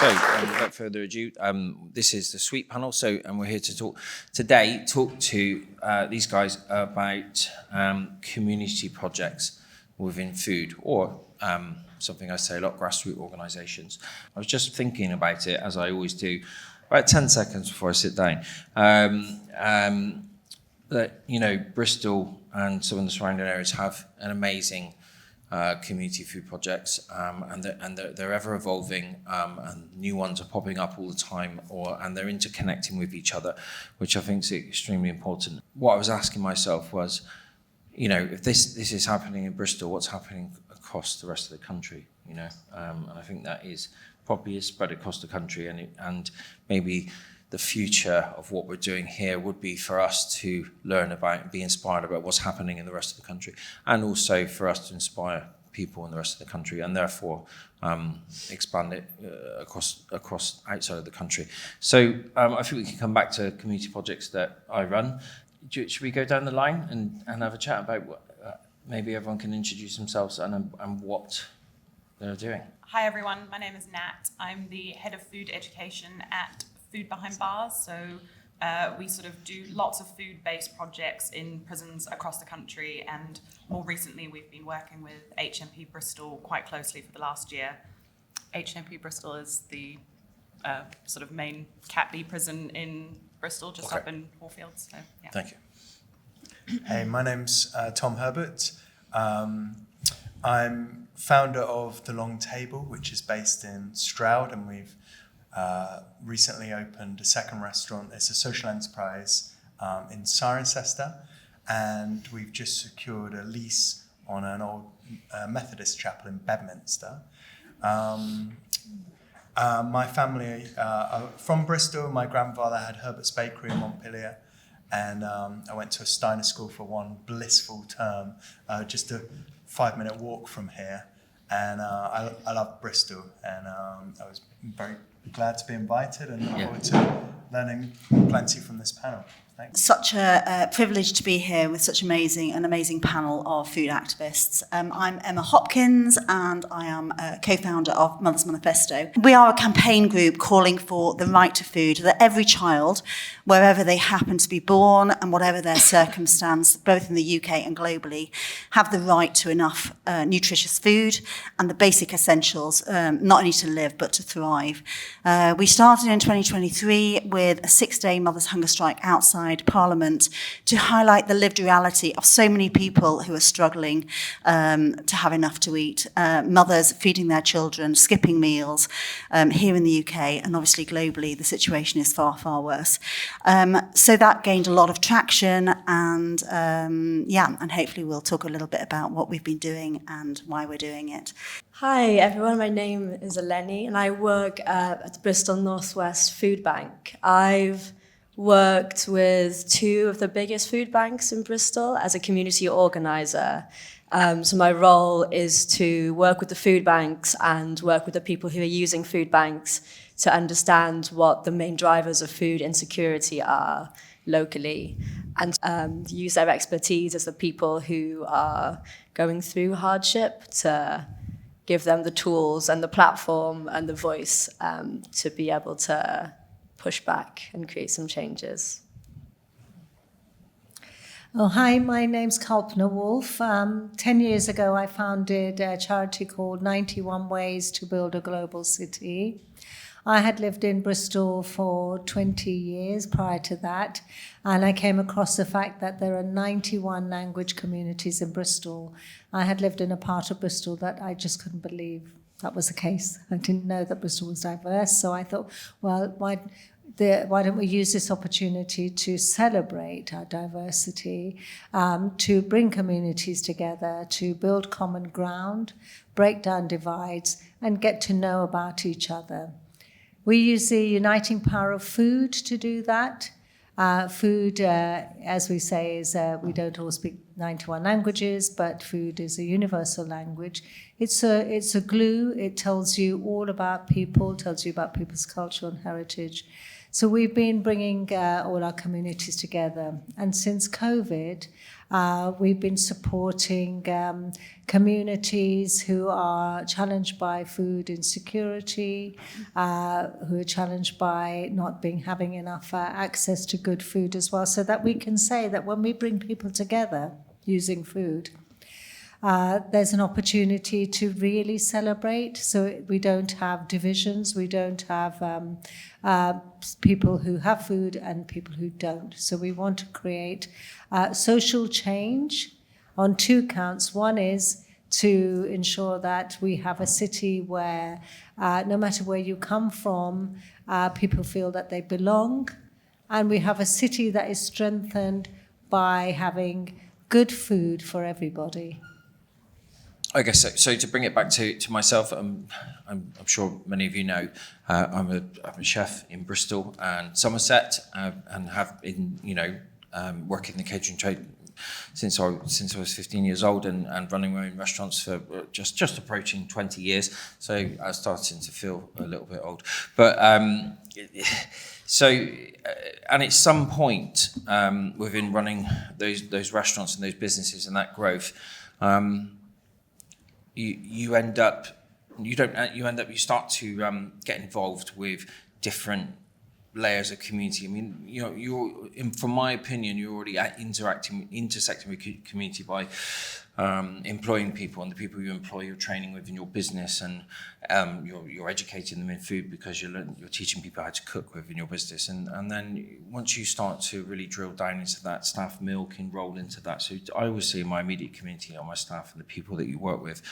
So, without further ado, this is the sweet panel. So, and we're here to talk to these guys about community projects within food, or something I say a lot, grassroots organisations. I was just thinking about it, as I always do, about 10 seconds before I sit down. That, you know, Bristol and some of the surrounding areas have an amazing community food projects, and they're ever evolving, and new ones are popping up all the time, and they're interconnecting with each other, which I think is extremely important. What I was asking myself was, you know, if this is happening in Bristol, what's happening across the rest of the country? You know, and I think that is probably spread across the country, and maybe the future of what we're doing here would be for us to learn about and be inspired about what's happening in the rest of the country, and also for us to inspire people in the rest of the country, and therefore expand it across outside of the country. So I think we can come back to community projects that I run. Should we go down the line and have a chat about what, maybe everyone can introduce themselves and what they're doing? Hi everyone, my name is Nat. I'm the head of food education at Food Behind Bars. So we sort of do lots of food-based projects in prisons across the country, and more recently we've been working with HMP Bristol quite closely for the last year. HMP Bristol is the sort of main Cat B prison in Bristol, just up in Moorfields. So, yeah. Thank you. Hey, my name's Tom Herbert. I'm founder of The Long Table, which is based in Stroud, and we've recently opened a second restaurant. It's a social enterprise in Cirencester, and we've just secured a lease on an old Methodist chapel in Bedminster. My family are from Bristol. My grandfather had Herbert's Bakery in Montpellier, and I went to a Steiner school for one blissful term, just a 5-minute walk from here. And I love Bristol, and I was very glad to be invited, and look forward to learning plenty from this panel. Thanks. Such a privilege to be here with such an amazing panel of food activists. I'm Emma Hopkins, and I am a co-founder of Mother's Manifesto. We are a campaign group calling for the right to food, that every child, wherever they happen to be born and whatever their circumstance, both in the UK and globally, have the right to enough nutritious food and the basic essentials, not only to live but to thrive. We started in 2023 with a 6-day Mother's Hunger Strike outside Parliament to highlight the lived reality of so many people who are struggling to have enough to eat. Mothers feeding their children, skipping meals here in the UK, and obviously globally the situation is far, far worse. So that gained a lot of traction, and and hopefully we'll talk a little bit about what we've been doing and why we're doing it. Hi everyone, my name is Eleni, and I work at the Bristol Northwest Food Bank. I've worked with 2 of the biggest food banks in Bristol as a community organiser. So my role is to work with the food banks and work with the people who are using food banks to understand what the main drivers of food insecurity are locally, and use their expertise as the people who are going through hardship to give them the tools and the platform and the voice to be able to push back and create some changes. Oh, hi, my name's Kalpna Woolf. 10 years ago, I founded a charity called 91 Ways to Build a Global City. I had lived in Bristol for 20 years prior to that, and I came across the fact that there are 91 language communities in Bristol. I had lived in a part of Bristol that I just couldn't believe that was the case. I didn't know that Bristol was diverse, so I thought, well, why don't we use this opportunity to celebrate our diversity, to bring communities together, to build common ground, break down divides, and get to know about each other. We use the uniting power of food to do that. Food, as we say, is we don't all speak 91 languages, but food is a universal language. It's a glue. It tells you all about people, tells you about people's culture and heritage. So we've been bringing all our communities together. And since COVID, we've been supporting communities who are challenged by food insecurity, who are challenged by not having enough access to good food as well, so that we can say that when we bring people together using food, there's an opportunity to really celebrate. So we don't have divisions, we don't have people who have food and people who don't. So we want to create social change on two counts. One is to ensure that we have a city where no matter where you come from, people feel that they belong. And we have a city that is strengthened by having good food for everybody. I guess so. So to bring it back to myself, I'm sure many of you know, I'm a chef in Bristol and Somerset, and have been, working in the catering trade since I was 15 years old, and running my own restaurants for just approaching 20 years. So I was starting to feel a little bit old. But and at some point within running those restaurants and those businesses and that growth, you start to get involved with different layers of community. I mean, from my opinion, you're already intersecting with community by employing people, and the people you employ, you're training with in your business, and you're educating them in food because you're teaching people how to cook within your business, and then once you start to really drill down into that, staff meal can roll into that. So I always see my immediate community on my staff and the people that you work with,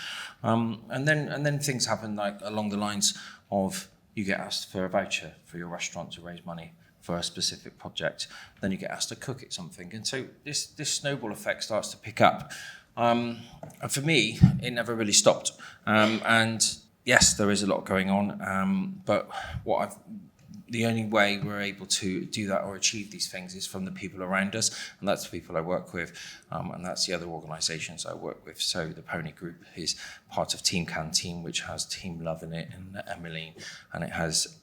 and then things happen like along the lines of, you get asked for a voucher for your restaurant to raise money for a specific project, then you get asked to cook at something, and so this snowball effect starts to pick up. And for me, it never really stopped. And yes, there is a lot going on, but the only way we're able to do that or achieve these things is from the people around us, and that's the people I work with, and that's the other organisations I work with. So the Pony Group is part of Team Canteen, which has Team Love in it, and Emmeline, and it has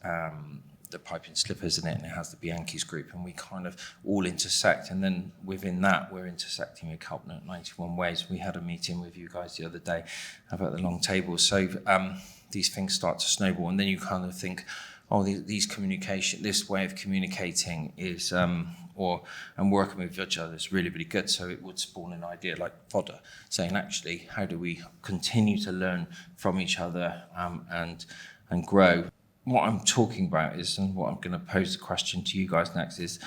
the Piping Slippers in it, and it has the Bianchi's group, and we kind of all intersect, and then within that we're intersecting with Kalpna at 91 Ways. We had a meeting with you guys the other day about the long tables. So these things start to snowball, and then you kind of think, this way of communicating is, and working with each other is really, really good. So it would spawn an idea like FŌDA, saying actually, how do we continue to learn from each other and grow? What I'm talking about is, and what I'm going to pose the question to you guys next is,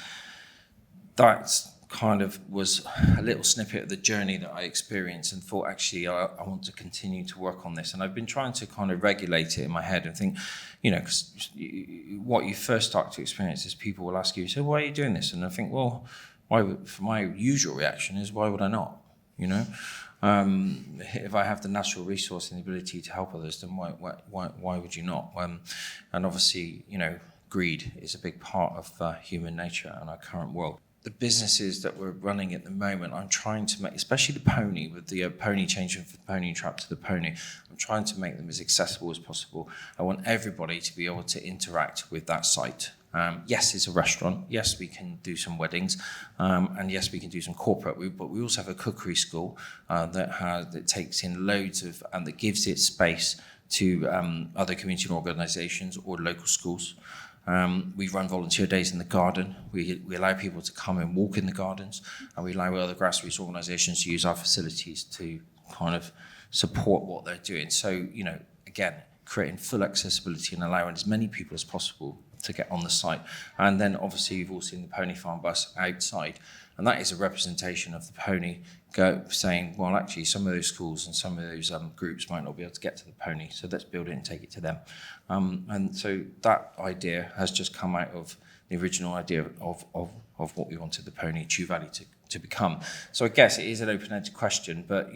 that kind of was a little snippet of the journey that I experienced, and thought, actually, I want to continue to work on this. And I've been trying to kind of regulate it in my head and think, because what you first start to experience is people will ask you, so why are you doing this? And I think, well, my usual reaction is, why would I not? If I have the natural resource and the ability to help others, then why would you not? And obviously, greed is a big part of human nature in our current world. The businesses that we're running at the moment, I'm trying to make, especially the pony, with the pony changing from the pony trap to the pony, I'm trying to make them as accessible as possible. I want everybody to be able to interact with that site. Yes, it's a restaurant. Yes, we can do some weddings, and yes, we can do some corporate. But we also have a cookery school that takes in loads of, and that gives its space to other community organisations or local schools. We run volunteer days in the garden. We allow people to come and walk in the gardens, and we allow other grassroots organisations to use our facilities to kind of support what they're doing. So, again, creating full accessibility and allowing as many people as possible to get on the site. And then obviously you've all seen the pony farm bus outside, and that is a representation of the pony saying, well, actually some of those schools and some of those groups might not be able to get to the pony, so let's build it and take it to them. And so that idea has just come out of the original idea of what we wanted the pony Chew Valley to become. So I guess it is an open-ended question, but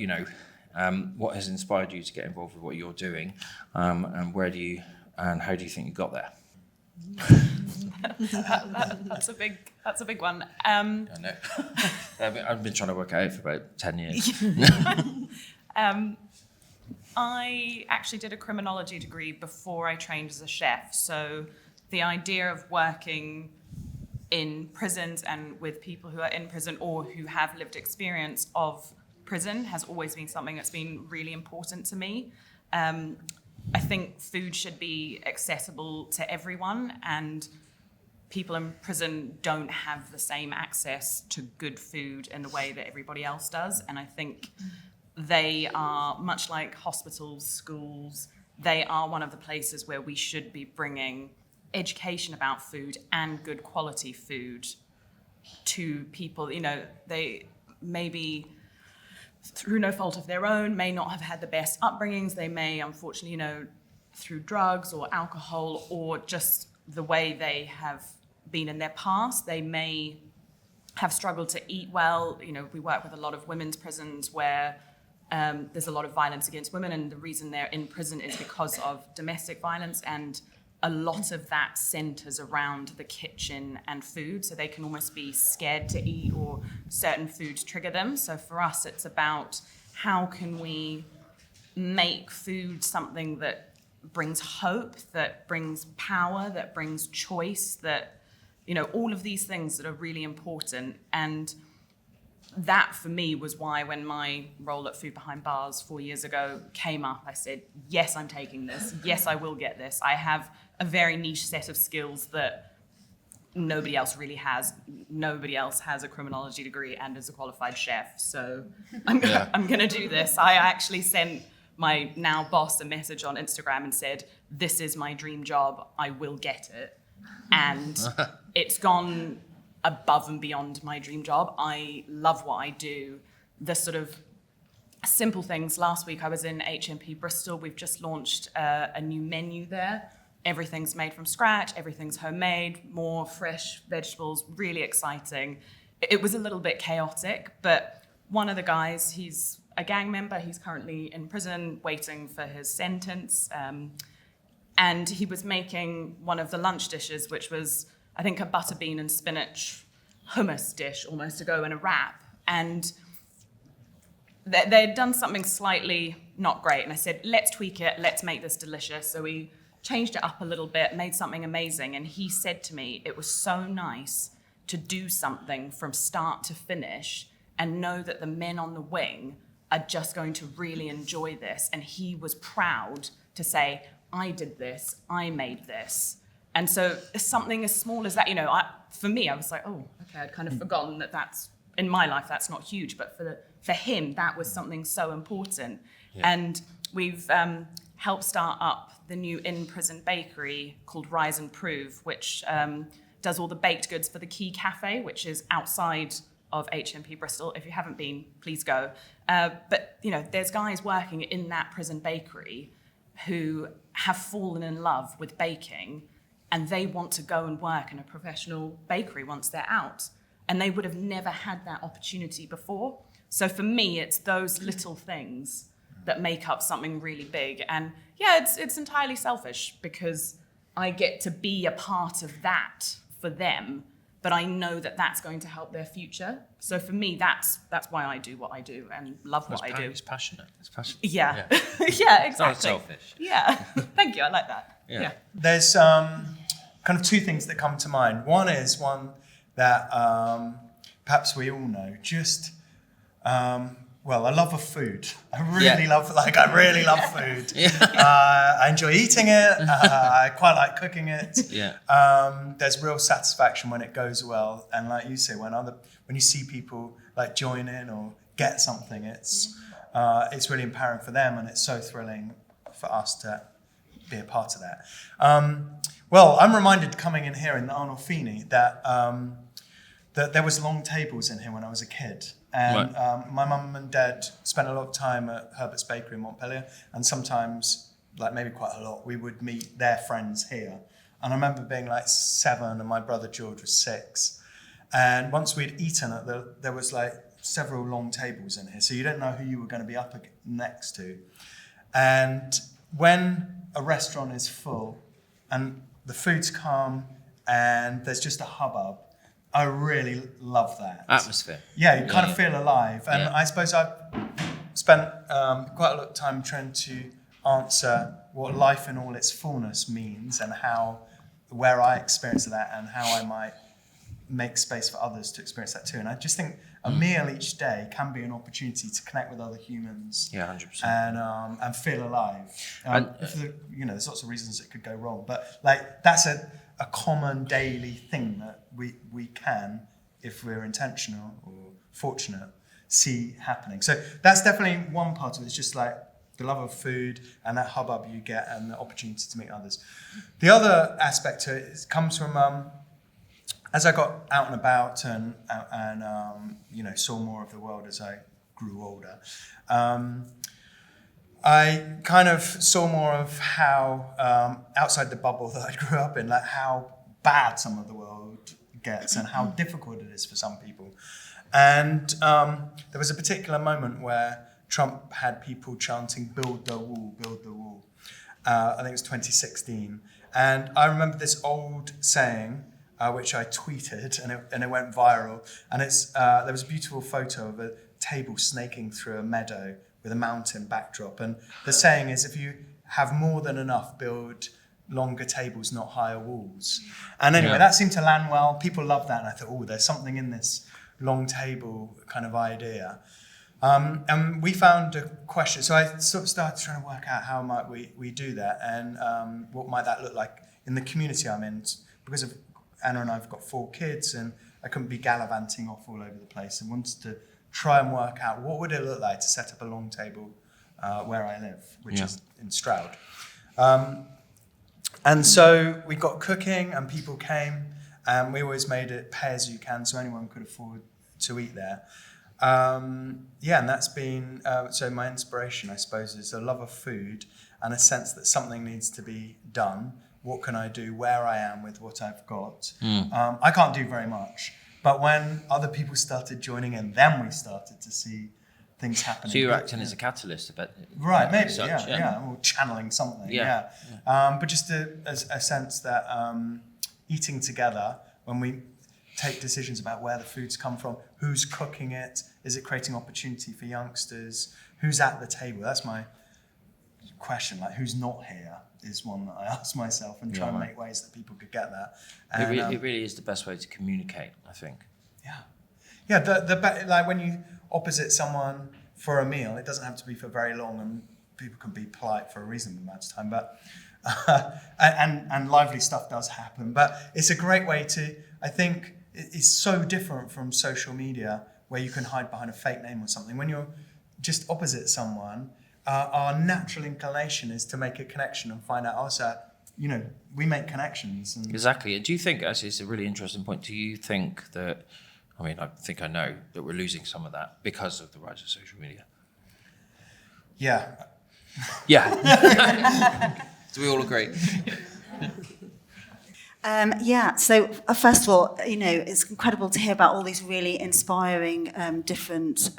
what has inspired you to get involved with what you're doing, and how do you think you got there? That's a big one. I know. I've been trying to work it out for about 10 years. I actually did a criminology degree before I trained as a chef. So the idea of working in prisons and with people who are in prison or who have lived experience of prison has always been something that's been really important to me. I think food should be accessible to everyone, and people in prison don't have the same access to good food in the way that everybody else does. And I think they are, much like hospitals, schools, they are one of the places where we should be bringing education about food and good quality food to people. You know, they maybe through no fault of their own may not have had the best upbringings. They may, unfortunately, you know, through drugs or alcohol or just the way they have been in their past, they may have struggled to eat well. You know, we work with a lot of women's prisons where there's a lot of violence against women, and the reason they're in prison is because of domestic violence, and a lot of that centers around the kitchen and food, so they can almost be scared to eat or certain foods trigger them. So for us, it's about how can we make food something that brings hope, that brings power, that brings choice, that, you know, all of these things that are really important. And that for me was why when my role at Food Behind Bars 4 years ago came up, I said, yes, I'm taking this. Yes, I will get this. I have a very niche set of skills that nobody else really has. Nobody else has a criminology degree and is a qualified chef. So I'm gonna do this. I actually sent my now boss a message on Instagram and said, this is my dream job, I will get it. And it's gone above and beyond my dream job. I love what I do. The sort of simple things. Last week I was in HMP Bristol. We've just launched a new menu there. Everything's made from scratch, everything's homemade, more fresh vegetables, really exciting. It was a little bit chaotic, but one of the guys, he's a gang member, he's currently in prison waiting for his sentence, and he was making one of the lunch dishes, which was, I think, a butter bean and spinach hummus dish almost to go in a wrap. And they'd done something slightly not great, and I said, let's tweak it, let's make this delicious. So we changed it up a little bit, made something amazing, and he said to me, it was so nice to do something from start to finish and know that the men on the wing are just going to really enjoy this. And he was proud to say, I did this, I made this. And so something as small as that, you know, for me, I was like, oh, okay, I'd kind of forgotten that that's, in my life, that's not huge, but for him, that was something so important. Yeah. And we've helped start up the new in-prison bakery called Rise and Prove, which does all the baked goods for the Key Cafe, which is outside of HMP Bristol. If you haven't been, please go. But, you know, there's guys working in that prison bakery who have fallen in love with baking, and they want to go and work in a professional bakery once they're out. And they would have never had that opportunity before. So for me, it's those little things that make up something really big. And yeah, it's entirely selfish because I get to be a part of that for them, but I know that that's going to help their future. So for me, that's why I do what I do and love what I do. It's passionate. It's passionate. Yeah, yeah, exactly. It's not selfish. Yeah, thank you. I like that. Yeah. There's kind of two things that come to mind. One is one that perhaps we all know. Just well, I love of food. I really love food. I enjoy eating it. I quite like cooking it. There's real satisfaction when it goes well, and like you say, when you see people like join in or get something, it's really empowering for them, and it's so thrilling for us to be a part of that. Well, I'm reminded coming in here in the Arnold Feeney that there was long tables in here when I was a kid. And my mum and dad spent a lot of time at Herbert's Bakery in Montpellier, and sometimes, like maybe quite a lot, we would meet their friends here. And I remember being like 7 and my brother George was 6. And once we'd eaten it, there was like several long tables in here, so you didn't know who you were going to be up next to. And when a restaurant is full and the food's calm and there's just a hubbub, I really love that. Atmosphere. Yeah, you kind of feel alive. And I suppose I've spent quite a lot of time trying to answer what life in all its fullness means and how where I experience that and how I might make space for others to experience that too. And I just think a meal each day can be an opportunity to connect with other humans. Yeah, 100%. And feel alive. And- There's lots of reasons it could go wrong, but like that's a common daily thing that we can, if we're intentional or fortunate, see happening. So that's definitely one part of it. It's just like the love of food and that hubbub you get and the opportunity to meet others. The other aspect to it comes from as I got out and about and saw more of the world as I grew older. I kind of saw more of how outside the bubble that I grew up in, like how bad some of the world gets and how difficult it is for some people. And there was a particular moment where Trump had people chanting, "Build the wall, build the wall." I think it was 2016. And I remember this old saying, which I tweeted, and it went viral. And there was a beautiful photo of a table snaking through a meadow with a mountain backdrop. And the saying is, if you have more than enough, build longer tables, not higher walls. And anyway, that seemed to land well. People loved that. And I thought, oh, there's something in this long table kind of idea. And we found a question. So I sort of started trying to work out how might we do that and what might that look like in the community I'm in. Because of Anna and I have got 4 kids and I couldn't be gallivanting off all over the place and wanted to try and work out what would it look like to set up a long table where I live, which is in Stroud. And so we got cooking and people came and we always made it pay as you can so anyone could afford to eat there. And that's been, so my inspiration, I suppose, is a love of food and a sense that something needs to be done. What can I do where I am with what I've got? I can't do very much. But when other people started joining in, then we started to see things happening. So you're acting as a catalyst a bit. Right, maybe, such, or channeling something, Yeah. But just a sense that eating together, when we take decisions about where the food's come from, who's cooking it, is it creating opportunity for youngsters, who's at the table? That's my question, like who's not here is one that I ask myself and try and make ways that people could get that. And, it really is the best way to communicate, I think. Yeah, like when you opposite someone for a meal, it doesn't have to be for very long and people can be polite for a reasonable amount of time, but and lively stuff does happen. But it's a great way to, I think, it's so different from social media where you can hide behind a fake name or something. When you're just opposite someone, our natural inclination is to make a connection and find out, also, we make connections. And Exactly. Do you think, actually, it's a really interesting point, do you think that, I think I know that we're losing some of that because of the rise of social media? Yeah. Yeah. Do we all agree? So first of all, it's incredible to hear about all these really inspiring different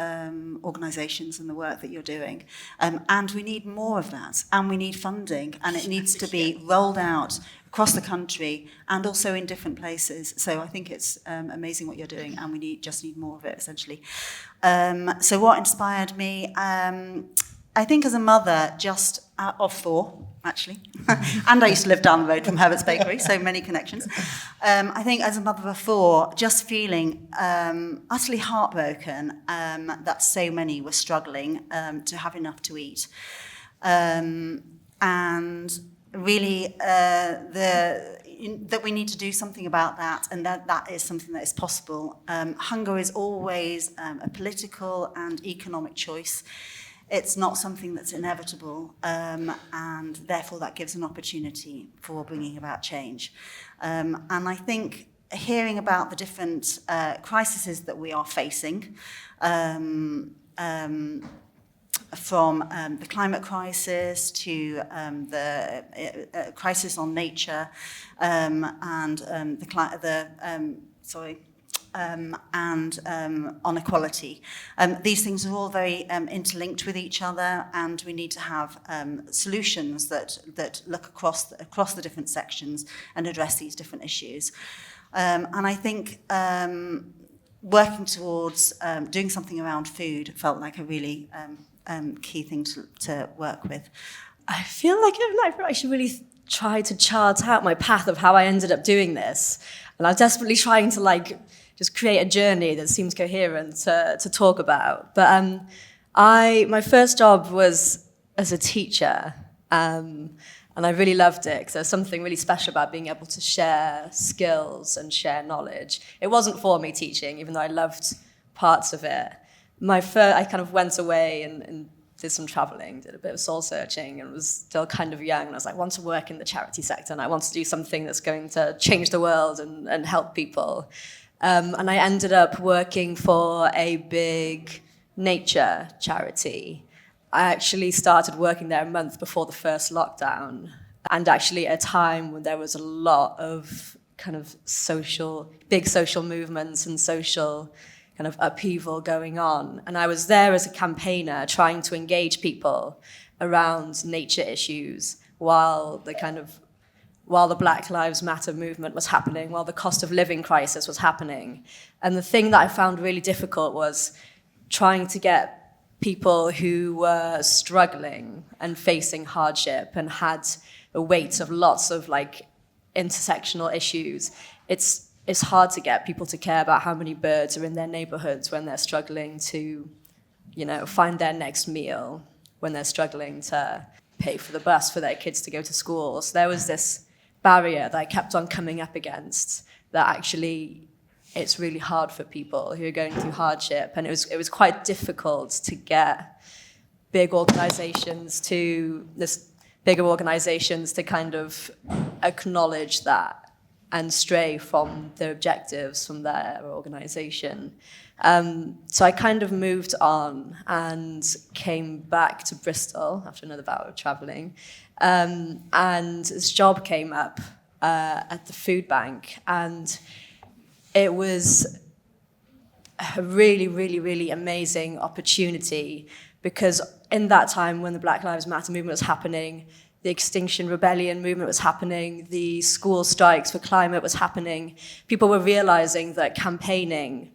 organisations and the work that you're doing. And we need more of that, and we need funding, and it needs to be rolled out across the country and also in different places. So I think it's amazing what you're doing, and we just need more of it, essentially. So what inspired me? I think as a mother just of 4, actually, and I used to live down the road from Herbert's Bakery, so many connections. I think as a mother of 4, just feeling utterly heartbroken that so many were struggling to have enough to eat. And really that we need to do something about that, and that is something that is possible. Hunger is always a political and economic choice. It's not something that's inevitable, and therefore that gives an opportunity for bringing about change. And I think hearing about the different crises that we are facing, from the climate crisis to the crisis on nature and on equality. These things are all very interlinked with each other, and we need to have solutions that look across the different sections and address these different issues. And I think working towards doing something around food felt like a really key thing to work with? I feel like I should really try to chart out my path of how I ended up doing this. And I'm desperately trying to just create a journey that seems coherent to talk about. But my first job was as a teacher, and I really loved it because there's something really special about being able to share skills and share knowledge. It wasn't for me teaching, even though I loved parts of it. I kind of went away and did some traveling, did a bit of soul searching, and was still kind of young. And I was like, I want to work in the charity sector, and I want to do something that's going to change the world and help people. And I ended up working for a big nature charity. I actually started working there a month before the first lockdown, and actually at a time when there was a lot of kind of big social movements and social kind of upheaval going on. And I was there as a campaigner trying to engage people around nature issues while the Black Lives Matter movement was happening, while the cost of living crisis was happening. And the thing that I found really difficult was trying to get people who were struggling and facing hardship and had a weight of lots of intersectional issues. It's hard to get people to care about how many birds are in their neighborhoods when they're struggling to, find their next meal, when they're struggling to pay for the bus for their kids to go to school. So there was this barrier that I kept on coming up against, that actually it's really hard for people who are going through hardship. And it was quite difficult to get bigger organizations to kind of acknowledge that and stray from their objectives, from their organization. So I kind of moved on and came back to Bristol after another bout of traveling. And this job came up at the food bank, and it was a really, really, really amazing opportunity, because in that time when the Black Lives Matter movement was happening, the Extinction Rebellion movement was happening, the school strikes for climate was happening, people were realizing that campaigning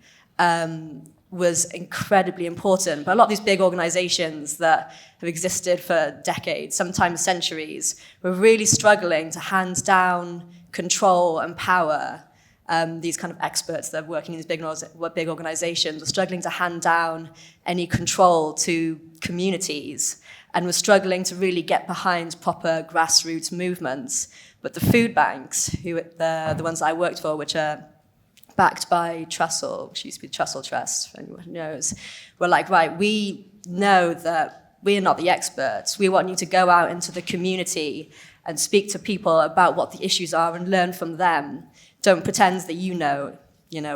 was incredibly important. But a lot of these big organizations that have existed for decades, sometimes centuries, were really struggling to hand down control and power. These kind of experts that are working in these big organizations were struggling to hand down any control to communities, and were struggling to really get behind proper grassroots movements. But the food banks, the ones I worked for, which are backed by Trussell, which used to be Trussell Trust, if anyone knows, were like, right, we know that we are not the experts. We want you to go out into the community and speak to people about what the issues are and learn from them. Don't pretend that you know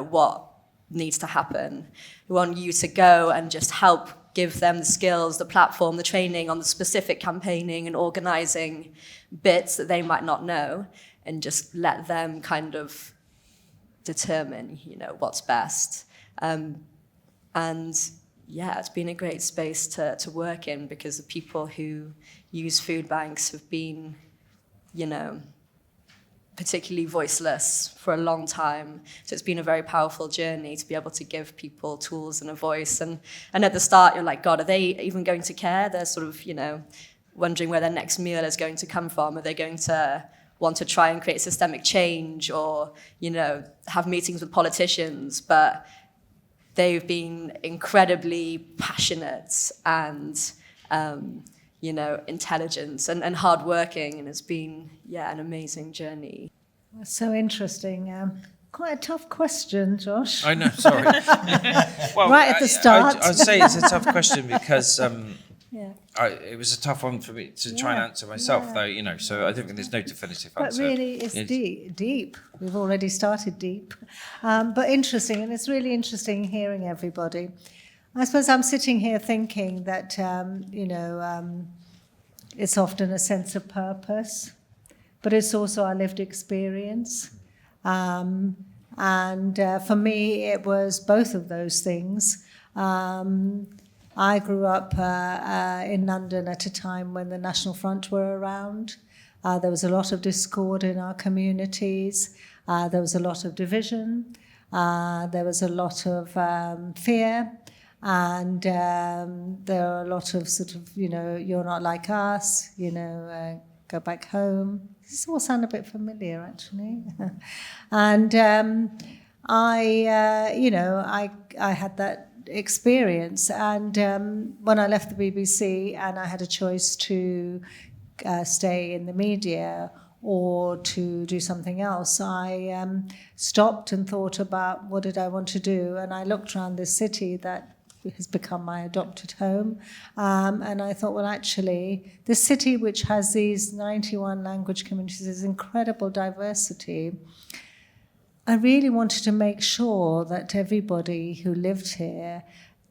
what needs to happen. We want you to go and just help give them the skills, the platform, the training on the specific campaigning and organizing bits that they might not know, and just let them kind of determine, what's best. And yeah, it's been a great space to work in, because the people who use food banks have been, particularly voiceless for a long time. So it's been a very powerful journey to be able to give people tools and a voice. And at the start, you're like, God, are they even going to care? They're sort of, wondering where their next meal is going to come from. Are they going to want to try and create systemic change, or, have meetings with politicians? But they've been incredibly passionate and, intelligent and hardworking, and it's been, an amazing journey. That's so interesting. Quite a tough question, Josh. I know, sorry. Well, right at the start. I'd say it's a tough question because Yeah. it was a tough one for me to try and answer myself, though, so I don't think there's no definitive answer. But really, it's deep. We've already started deep. But interesting, and it's really interesting hearing everybody. I suppose I'm sitting here thinking that, it's often a sense of purpose, but it's also our lived experience. And for me, it was both of those things. I grew up in London at a time when the National Front were around. There was a lot of discord in our communities. There was a lot of division. There was a lot of fear. And there are a lot of sort of, you're not like us, go back home. This all sound a bit familiar, actually. And I had that experience. And when I left the BBC and I had a choice to stay in the media or to do something else, I stopped and thought about what did I want to do. And I looked around this city that has become my adopted home. And I thought, well, actually, this city, which has these 91 language communities, this incredible diversity, I really wanted to make sure that everybody who lived here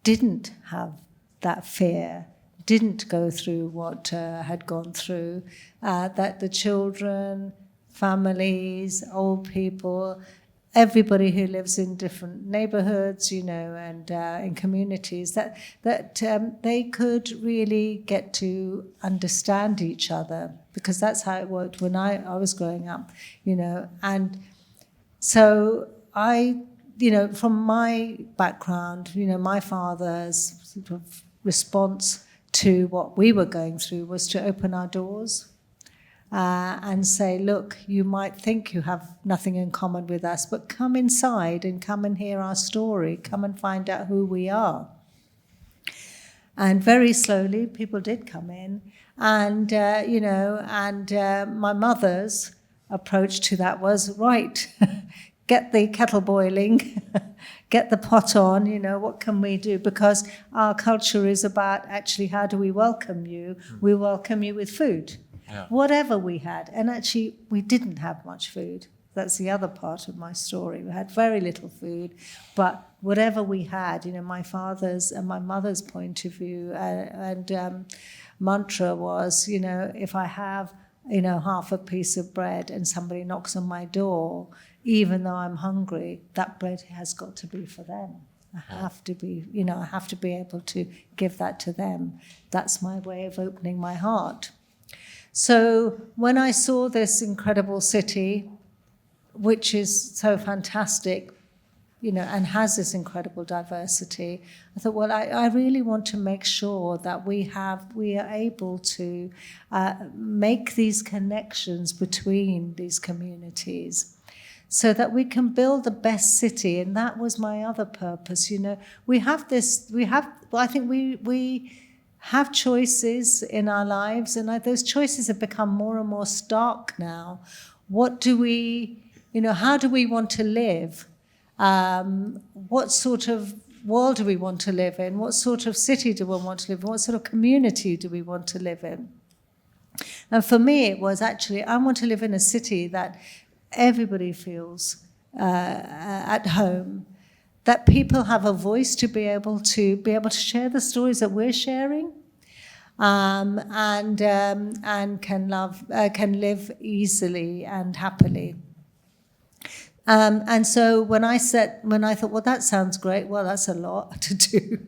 didn't have that fear, didn't go through what had gone through, that the children, families, old people, everybody who lives in different neighborhoods, and in communities, that they could really get to understand each other, because that's how it worked when I was growing up, and so I, from my background, my father's sort of response to what we were going through was to open our doors and say, look, you might think you have nothing in common with us, but come inside and come and hear our story. Come and find out who we are. And very slowly, people did come in. And, my mother's approach to that was, right, get the kettle boiling, get the pot on, what can we do? Because our culture is about actually how do we welcome you? We welcome you with food. Yeah. Whatever we had. And actually, we didn't have much food. That's the other part of my story. We had very little food, but whatever we had, my father's and my mother's point of view and mantra was, if I have, half a piece of bread and somebody knocks on my door, even though I'm hungry, that bread has got to be for them. I have to be able to give that to them. That's my way of opening my heart. So when I saw this incredible city, which is so fantastic, and has this incredible diversity, I thought, well, I really want to make sure that we are able to make these connections between these communities so that we can build the best city. And that was my other purpose. We have choices in our lives, and those choices have become more and more stark now. What do we, how do we want to live? What sort of world do we want to live in? What sort of city do we want to live in? What sort of community do we want to live in? And for me, it was actually, I want to live in a city that everybody feels at home, that people have a voice to be able to share the stories that we're sharing, and can live easily and happily. And so when I thought, well, that sounds great. Well, that's a lot to do.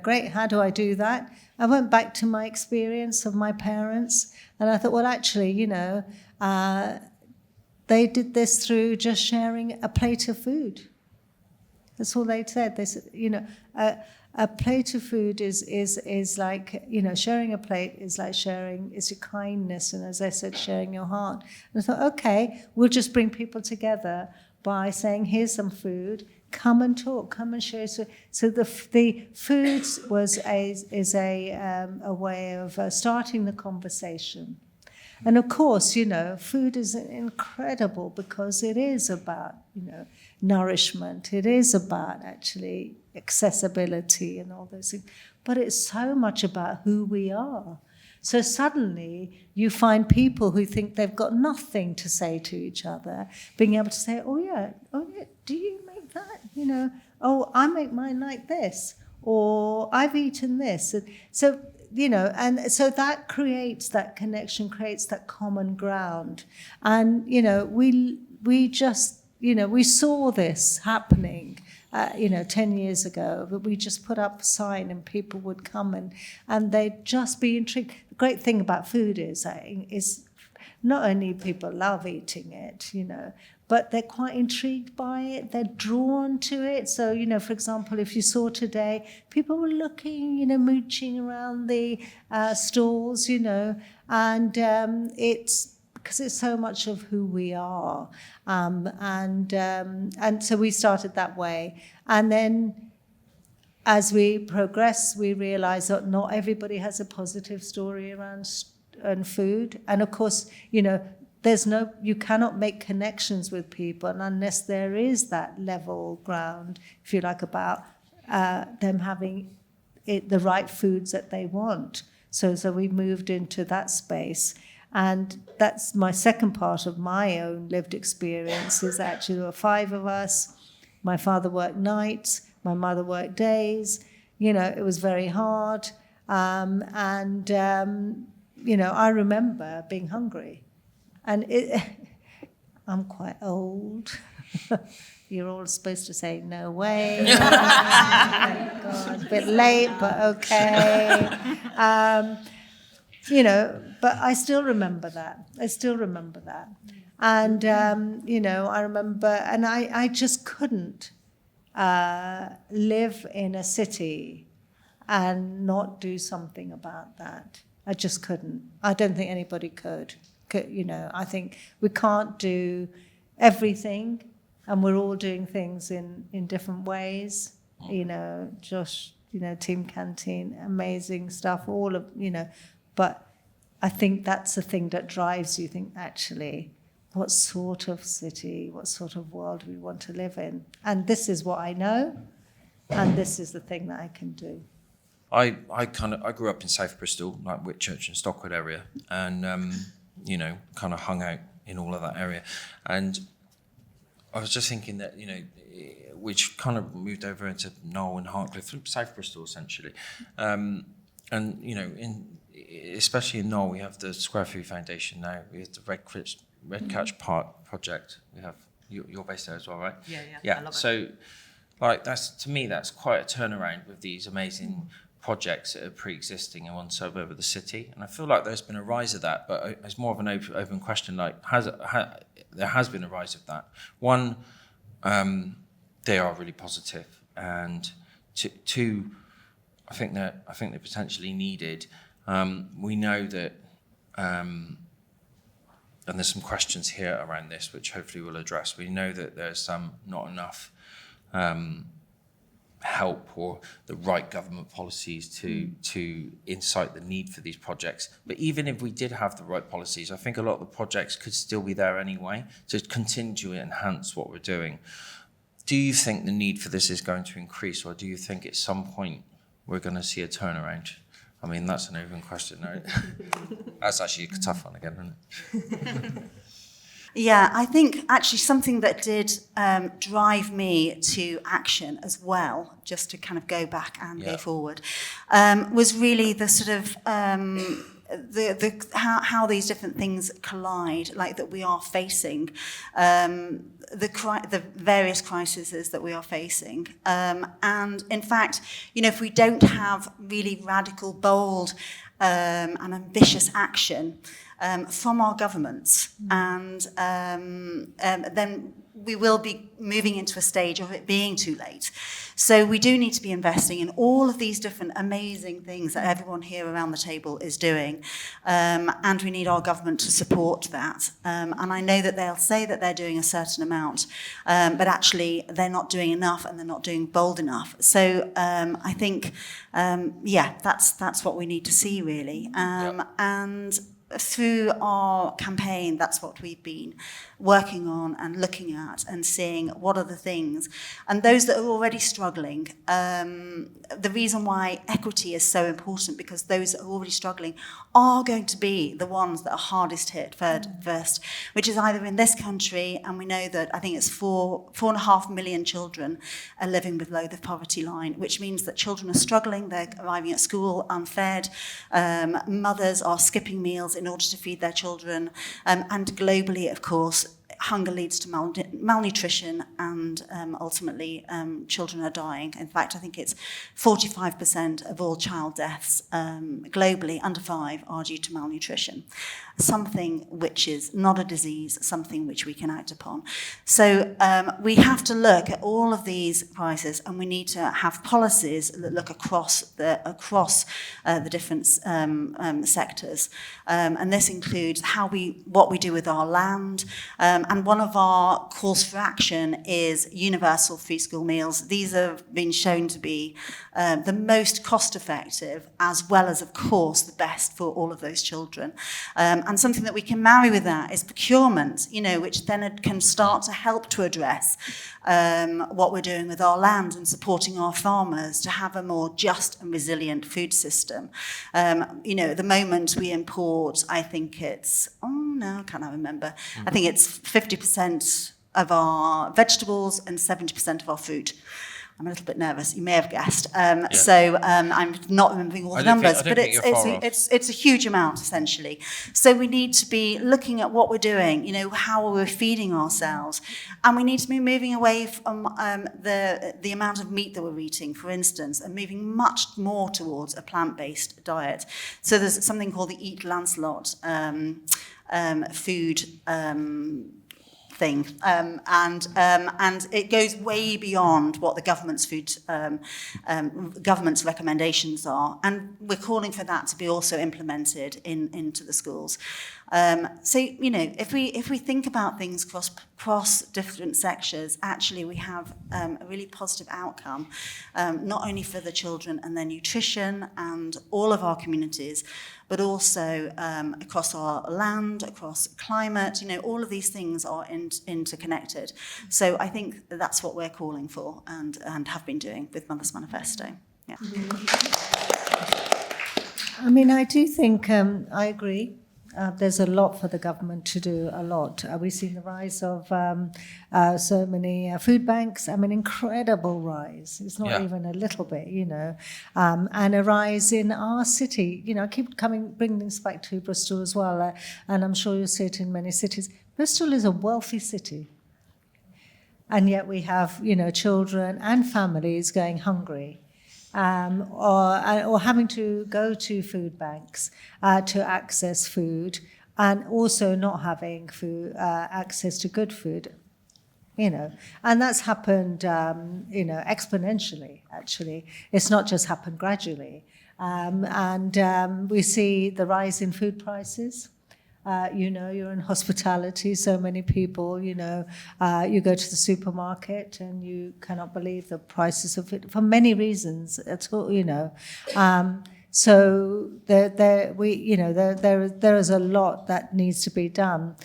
Great. How do I do that? I went back to my experience of my parents, and I thought, well, actually, they did this through just sharing a plate of food. That's all they said. They said, a plate of food is like, sharing a plate is like sharing, it's your kindness, and as I said, sharing your heart. And I thought, okay, we'll just bring people together by saying, here's some food, come and talk, come and share. So the foods is a way of starting the conversation. And of course, food is incredible because it is about, nourishment. It is about actually accessibility and all those things. But it's so much about who we are. So suddenly you find people who think they've got nothing to say to each other, being able to say, oh yeah, do you make that? Oh, I make mine like this, or I've eaten this. And so, and so that creates that connection, creates that common ground. And, we just, we saw this happening, 10 years ago, but we just put up a sign and people would come and they'd just be intrigued. The great thing about food is not only people love eating it, but they're quite intrigued by it. They're drawn to it. So, for example, if you saw today, people were looking, mooching around the stalls, and it's because it's so much of who we are. And so we started that way. And then as we progress, we realize that not everybody has a positive story around food. And of course, you cannot make connections with people unless there is that level ground, if you like, about them having the right foods that they want. So we moved into that space. And that's my second part of my own lived experience, is actually there were 5 of us. My father worked nights, my mother worked days. It was very hard. I remember being hungry. And I'm quite old. You're all supposed to say, no way. Oh, thank God. A bit late, but okay. But I still remember that. And, I remember, and I just couldn't live in a city and not do something about that. I just couldn't. I don't think anybody could. I think we can't do everything, and we're all doing things in different ways. Josh, Team Canteen, amazing stuff, all of, but I think that's the thing that drives you. Think, actually, what sort of city, what sort of world we want to live in? And this is what I know, and this is the thing that I can do. I grew up in South Bristol, like Whitchurch and Stockwood area, and kind of hung out in all of that area. And I was just thinking that, which kind of moved over into Knoll and Hartcliffe, South Bristol essentially. Especially in Knoll, we have the Square Food Foundation now. We have the Red Catch Park project. We have, you're based there as well, right? Yeah. I love it. So, to me, that's quite a turnaround with these amazing projects that are pre-existing in one suburb of the city, and I feel like there's been a rise of that, but it's more of an open question. There has been a rise of that. One, they are really positive, and two, I think they're potentially needed. We know that, and there's some questions here around this, which hopefully we'll address. We know that there's not enough help or the right government policies to incite the need for these projects. But even if we did have the right policies, I think a lot of the projects could still be there anyway to continue to enhance what we're doing. Do you think the need for this is going to increase, or do you think at some point we're going to see a turnaround? I mean, that's an open question, right? That's actually a tough one again, isn't it? Yeah, I think actually something that did drive me to action as well, just to kind of go back and go forward, was really the sort of how these different things collide, like that we are facing, the various crises that we are facing, and in fact, if we don't have really radical, bold, and ambitious action from our governments, and then we will be moving into a stage of it being too late. So we do need to be investing in all of these different amazing things that everyone here around the table is doing, and we need our government to support that. And I know that they'll say that they're doing a certain amount, but actually they're not doing enough, and they're not doing bold enough. So I think, that's what we need to see, really. And through our campaign, that's what we've been working on and looking at and seeing what are the things. And those that are already struggling, the reason why equity is so important, because those that are already struggling are going to be the ones that are hardest hit first, which is either in this country, and we know that I think it's 4.5 million children are living below the poverty line, which means that children are struggling, they're arriving at school unfed, mothers are skipping meals in order to feed their children, and globally, of course, hunger leads to malnutrition, and ultimately children are dying. In fact, I think it's 45% of all child deaths globally under 5 are due to malnutrition. Something which is not a disease, something which we can act upon. So we have to look at all of these prices, and we need to have policies that look across the different sectors. And this includes what we do with our land. And one of our calls for action is universal free school meals. These have been shown to be the most cost effective, as well as, of course, the best for all of those children. And something that we can marry with that is procurement, which then can start to help to address what we're doing with our land and supporting our farmers to have a more just and resilient food system. At the moment we import, I think it's, I cannot remember. I think it's 50% of our vegetables and 70% of our fruit. I'm a little bit nervous. You may have guessed. So I'm not remembering all the numbers, but it's a huge amount essentially. So we need to be looking at what we're doing. How we're feeding ourselves, and we need to be moving away from the amount of meat that we're eating, for instance, and moving much more towards a plant-based diet. So there's something called the Eat Lancelot food thing, and it goes way beyond what the government's government's recommendations are, and we're calling for that to be also implemented into the schools. So if we think about things across different sectors, actually we have a really positive outcome, not only for the children and their nutrition and all of our communities, but also across our land, across climate. All of these things are interconnected. So I think that's what we're calling for and have been doing with Mother's Manifesto. Yeah. I mean, I do think, I agree. There's a lot for the government to do, a lot. We've seen the rise of so many food banks. I mean, incredible rise. It's not even a little bit, and a rise in our city. I keep bringing this back to Bristol as well, and I'm sure you'll see it in many cities. Bristol is a wealthy city, and yet we have, children and families going hungry. Or having to go to food banks to access food, and also not having access to good food, and that's happened, exponentially. Actually, it's not just happened gradually, and we see the rise in food prices. You're in hospitality, so many people, you go to the supermarket and you cannot believe the prices of it for many reasons at all, So there is a lot that needs to be done.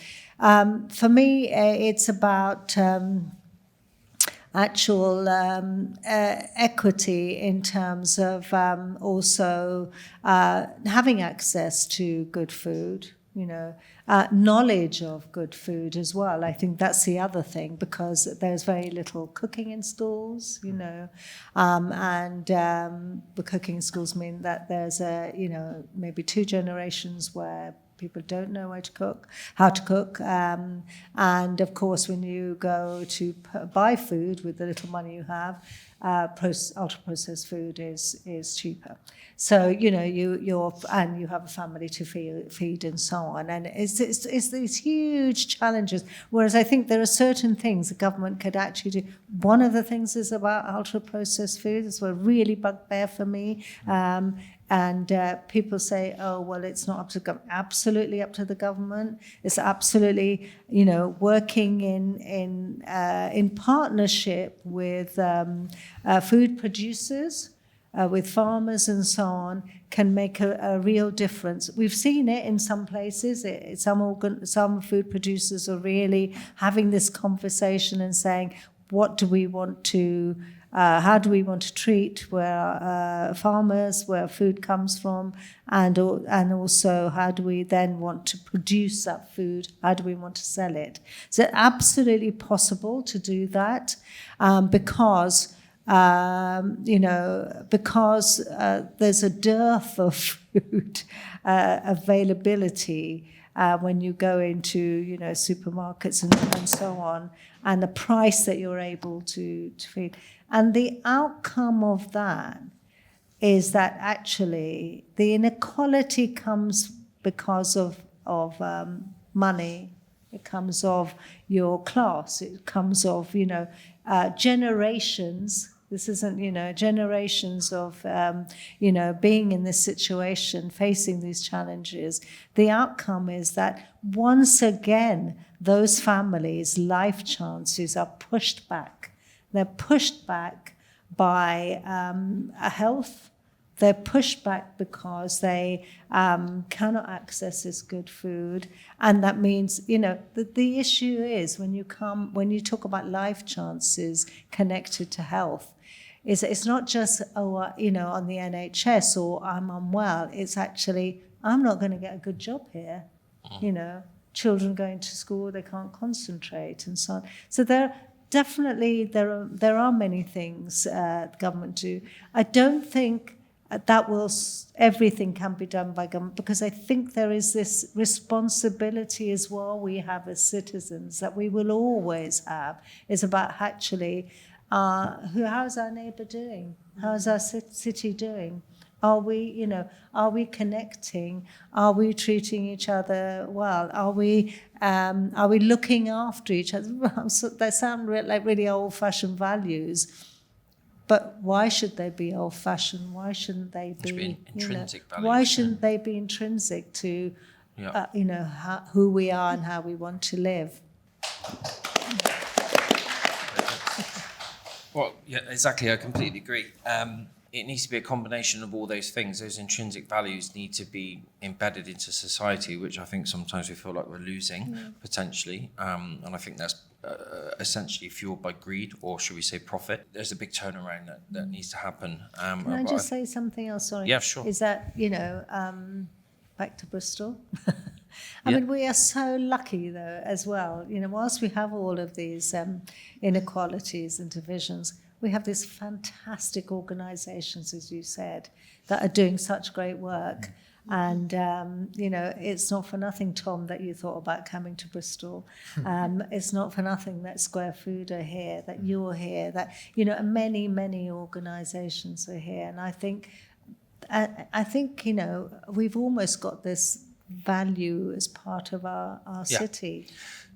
For me, it's about actual equity in terms of also having access to good food. Knowledge of good food as well. I think that's the other thing, because there's very little cooking in schools, and the cooking in schools mean that there's maybe 2 generations where people don't know how to cook, and of course when you go to buy food with the little money you have, ultra-processed food is cheaper. So you have a family to feed and so on, and it's these huge challenges. Whereas I think there are certain things the government could actually do. One of the things is about ultra-processed food. It's a really bugbear for me. And people say, oh, well, it's not up to the government. Absolutely up to the government. It's absolutely, working in partnership with food producers, with farmers and so on, can make a real difference. We've seen it in some places. Some food producers are really having this conversation and saying, what do we want to how do we want to treat where farmers, where food comes from, and also how do we then want to produce that food? How do we want to sell it? So it's absolutely possible to do that, because there's a dearth of food, availability when you go into, supermarkets and so on, and the price that you're able to feed. And the outcome of that is that actually the inequality comes because of money. It comes of your class. It comes of, generations. This isn't, generations of, being in this situation, facing these challenges. The outcome is that once again, those families' life chances are pushed back. They're pushed back by health. They're pushed back because they cannot access this good food. And that means, the issue is when you talk about life chances connected to health, it's not just, on the NHS or I'm unwell. It's actually, I'm not going to get a good job here. Children going to school, they can't concentrate and so on. So there are many things the government do. I don't think everything can be done by government, because I think there is this responsibility as well we have as citizens that we will always have. It's about actually, how's our neighbour doing? How's our city doing? Are we connecting? Are we treating each other well? Are we looking after each other? They sound like really old-fashioned values. But why should they be old-fashioned? Why shouldn't they be intrinsic values? Why shouldn't they be intrinsic to, who we are and how we want to live? Well, yeah, exactly. I completely agree. It needs to be a combination of all those things. Those intrinsic values need to be embedded into society, which I think sometimes we feel like we're losing potentially. And I think that's essentially fueled by greed, or should we say profit. There's a big turnaround that needs to happen. Can I just say something else? Sorry. Yeah, sure. Is that, back to Bristol? I mean, we are so lucky, though, as well. Whilst we have all of these inequalities and divisions, we have these fantastic organisations, as you said, that are doing such great work. And, it's not for nothing, Tom, that you thought about coming to Bristol. It's not for nothing that Square Food are here, that you're here, that, many, many organisations are here. And I think, we've almost got this value as part of our city.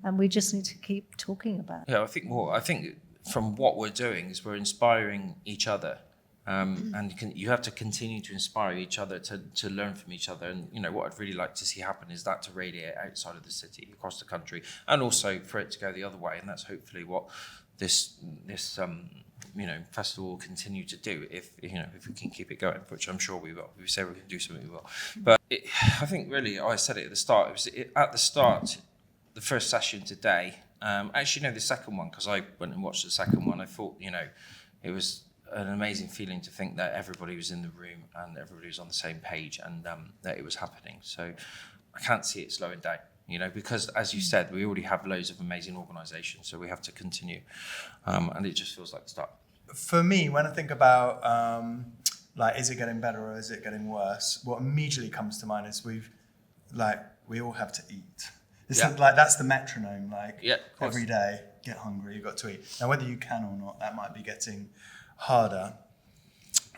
And we just need to keep talking about it. Yeah, I think from what we're doing is we're inspiring each other. And you have to continue to inspire each other to learn from each other. And, what I'd really like to see happen is that to radiate outside of the city, across the country, and also for it to go the other way. And that's hopefully what this festival will continue to do if we can keep it going, which I'm sure we will. If we say we can do something, we will. But I think really, I said it at the start, the first session today, actually, no, the second one, because I went and watched the second one, I thought, it was an amazing feeling to think that everybody was in the room and everybody was on the same page, and that it was happening. So I can't see it slowing down, because as you said, we already have loads of amazing organisations, so we have to continue. And it just feels like the start. For me, when I think about, is it getting better or is it getting worse? What immediately comes to mind is we all have to eat. That's the metronome, every day, get hungry, you've got to eat. Now, whether you can or not, that might be getting harder.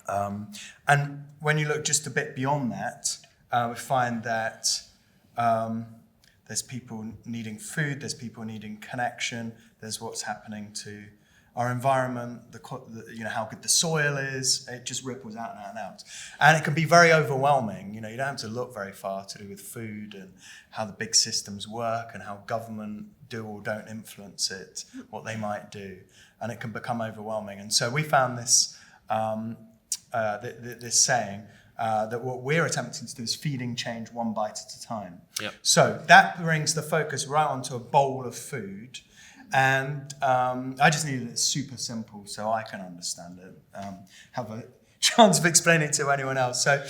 And when you look just a bit beyond that, we find that there's people needing food, there's people needing connection, there's what's happening to our environment, how good the soil is. It just ripples out and out and out. And it can be very overwhelming. You don't have to look very far to do with food and how the big systems work and how government do or don't influence it, what they might do. And it can become overwhelming. And so we found this this saying that what we're attempting to do is feeding change one bite at a time. Yep. So that brings the focus right onto a bowl of food. And I just needed it super simple so I can understand it, have a chance of explaining it to anyone else. So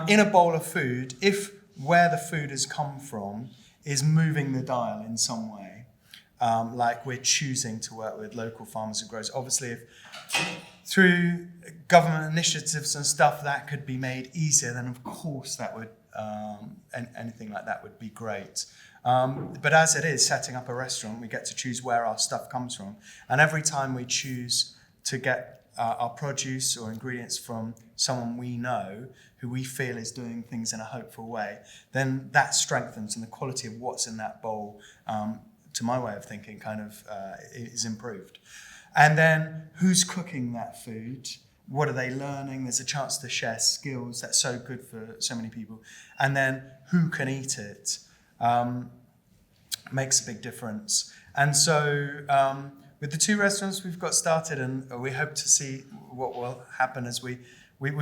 in a bowl of food, if where the food has come from is moving the dial in some way, like we're choosing to work with local farmers and growers, obviously if through government initiatives and stuff that could be made easier, then of course that would and anything like that would be great. But as it is, setting up a restaurant, we get to choose where our stuff comes from. And every time we choose to get our produce or ingredients from someone we know, who we feel is doing things in a hopeful way, then that strengthens, and the quality of what's in that bowl, to my way of thinking, kind of is improved. And then who's cooking that food? What are they learning? There's a chance to share skills. That's so good for so many people. And then who can eat it? Makes a big difference. And so with the 2 restaurants we've got started, and we hope to see what will happen as we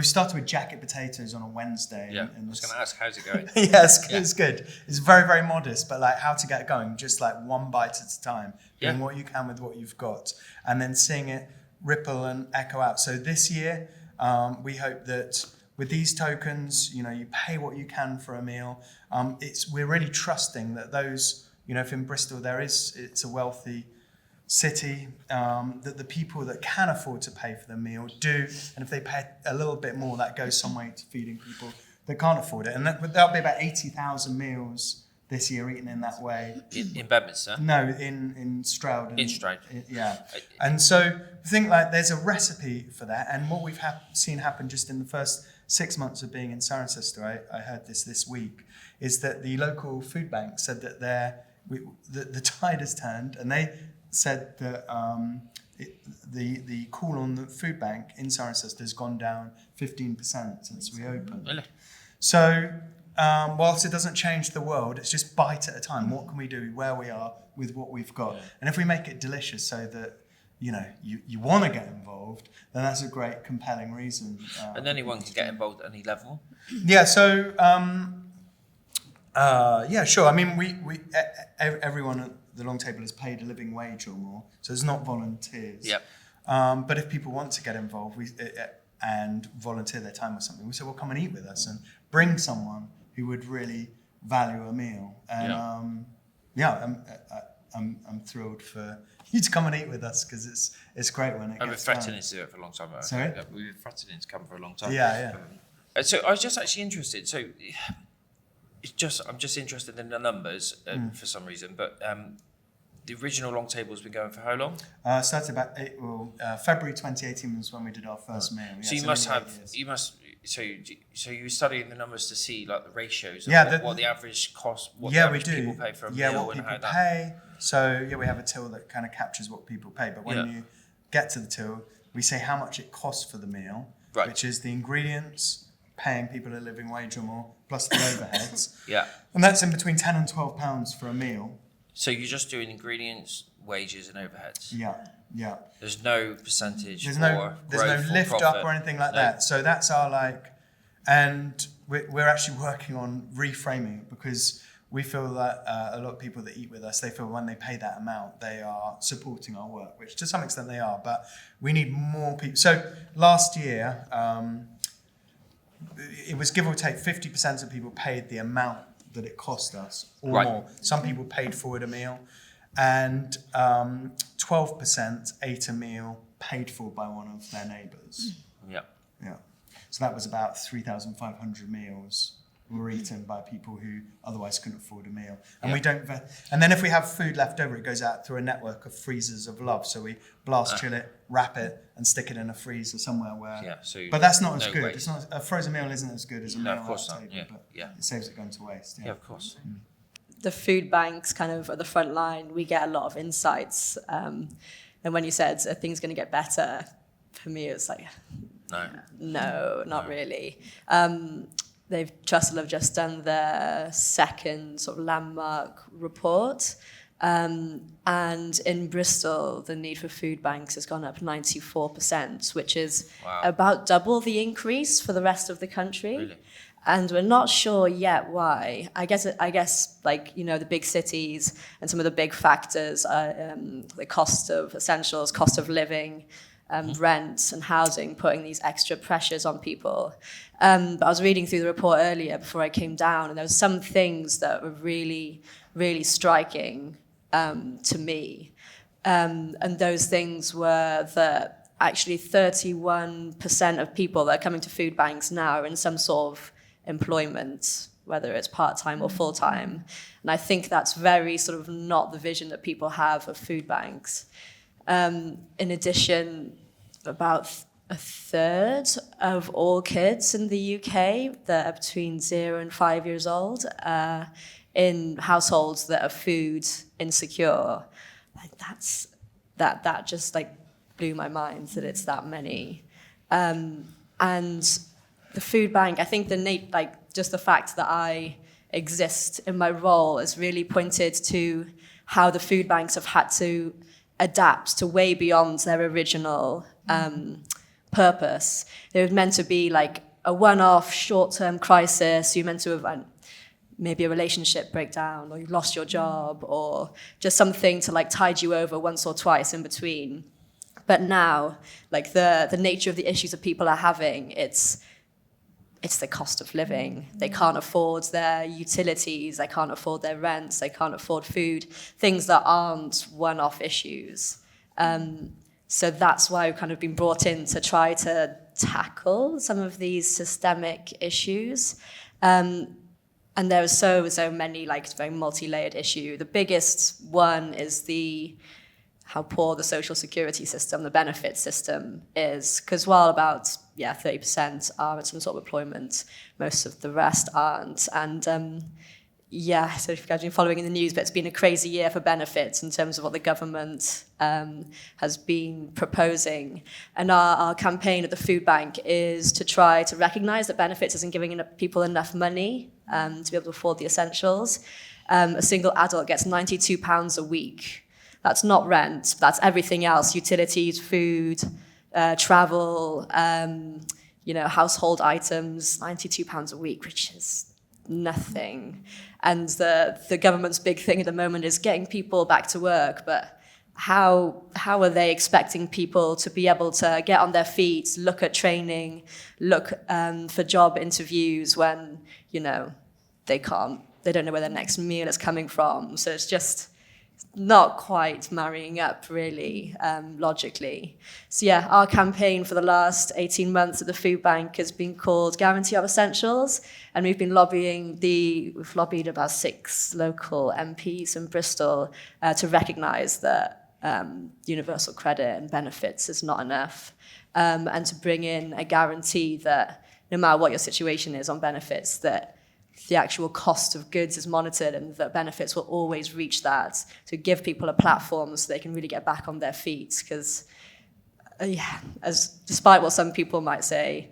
started with jacket potatoes on a Wednesday. Yeah, I was going to ask, how's it going? Yes, it's good. It's very, very modest, but like how to get going, just like one bite at a time, doing what you can with what you've got, and then seeing it ripple and echo out. So this year, we hope that with these tokens, you pay what you can for a meal. We're really trusting that those, if in Bristol it's a wealthy city, that the people that can afford to pay for the meal do, and if they pay a little bit more, that goes some way to feeding people that can't afford it. And that'll be about 80,000 meals this year eaten in that way. In Bedminster? No, in Stroud. In Stroud. Yeah. And so I think like there's a recipe for that, and what we've seen happen just in the first 6 months of being in Cirencester, I heard this week, is that the local food bank said that the tide has turned, and they said that the call on the food bank in Cirencester has gone down 15% since we opened. Really? So whilst it doesn't change the world, it's just bite at a time. What can we do where we are with what we've got? And if we make it delicious so that you want to get involved, then that's a great compelling reason. And anyone can get involved at any level? Yeah, so sure. I mean, everyone at the long table is paid a living wage or more, so it's not volunteers. Yep. But if people want to get involved and volunteer their time or something, we say, well, come and eat with us and bring someone who would really value a meal. And I'm thrilled for you to come and eat with us, because it's great when it I've been gets threatening done. to do it for a long time. Sorry? We've been threatening to come for a long time. Yeah. So I was just actually interested. So I'm just interested in the numbers for some reason. But the original long table has been going for how long? Started about February 2018 was when we did our first meal. So So you were studying the numbers to see like the ratios of what the average cost, what the average people pay for a meal, what and people how pay. that. So we have a till that kind of captures what people pay. But when you get to the till, we say how much it costs for the meal, which is the ingredients, paying people a living wage or more, plus the overheads. Yeah. And that's in between £10 and £12 for a meal. So you're just doing ingredients, wages, and overheads. Yeah. There's no percentage. There's for no lift profit. up or anything like that. So that's our and we're actually working on reframing it, because we feel that a lot of people that eat with us, they feel when they pay that amount, they are supporting our work, which to some extent they are, but we need more people. So last year, it was give or take 50% of people paid the amount that it cost us or more. Some people paid forward a meal, and 12% ate a meal paid for by one of their neighbours. Yeah. So that was about 3,500 meals were eaten by people who otherwise couldn't afford a meal. And we don't. And then if we have food left over, it goes out through a network of freezers of love. So we blast chill it, wrap it, and stick it in a freezer somewhere where. Yeah. So but that's not as good. Waste. It's not a frozen meal isn't as good as a meal. No, of course not. Table, Yeah. But it saves it going to waste. Yeah, of course. The food banks kind of at the front line, we get a lot of insights. And when you said are things going to get better, for me it's like, no, not really. Trussell have just done their second sort of landmark report. And in Bristol, the need for food banks has gone up 94%, which is about double the increase for the rest of the country. Really? And we're not sure yet why. I guess like, the big cities and some of the big factors are the cost of essentials, cost of living, rent and housing, putting these extra pressures on people. But I was reading through the report earlier before I came down, and there were some things that were really, really striking to me. And those things were that actually 31% of people that are coming to food banks now are in some sort of employment. whether it's part-time or full-time. And I think that's very sort of not the vision that people have of food banks. In addition, about a third of all kids in the UK that are between 0 and 5 years old in households that are food insecure. Like that just like blew my mind that it's that many. And the food bank, I think just the fact that I exist in my role has really pointed to how the food banks have had to adapt to way beyond their original purpose. They were meant to be like a one-off short-term crisis. You're meant to have maybe a relationship breakdown, or you've lost your job, or just something to like tide you over once or twice in between. But now, like the nature of the issues that people are having, it's the cost of living. They can't afford their utilities, they can't afford their rents, they can't afford food, things that aren't one-off issues. So that's why we've kind of been brought in to try to tackle some of these systemic issues. And there are so many, like, very multi-layered issue. The biggest one is how poor the social security system, the benefit system is. Because while about 30% are in some sort of employment, most of the rest aren't. And so if you guys have been following in the news, but it's been a crazy year for benefits in terms of what the government has been proposing. And our campaign at the food bank is to try to recognise that benefits isn't giving people enough money to be able to afford the essentials. A single adult gets £92 a week. That's not rent, that's everything else: utilities, food, travel, household items. £92 a week, which is nothing. And the government's big thing at the moment is getting people back to work, but how are they expecting people to be able to get on their feet, look at training, look for job interviews when, they don't know where their next meal is coming from. So it's just not quite marrying up, really, logically. So our campaign for the last 18 months at the food bank has been called Guarantee of Essentials, and we've lobbied about 6 local MPs in Bristol to recognise that universal credit and benefits is not enough, and to bring in a guarantee that no matter what your situation is on benefits, that the actual cost of goods is monitored and that benefits will always reach that, to give people a platform so they can really get back on their feet. Because, despite what some people might say,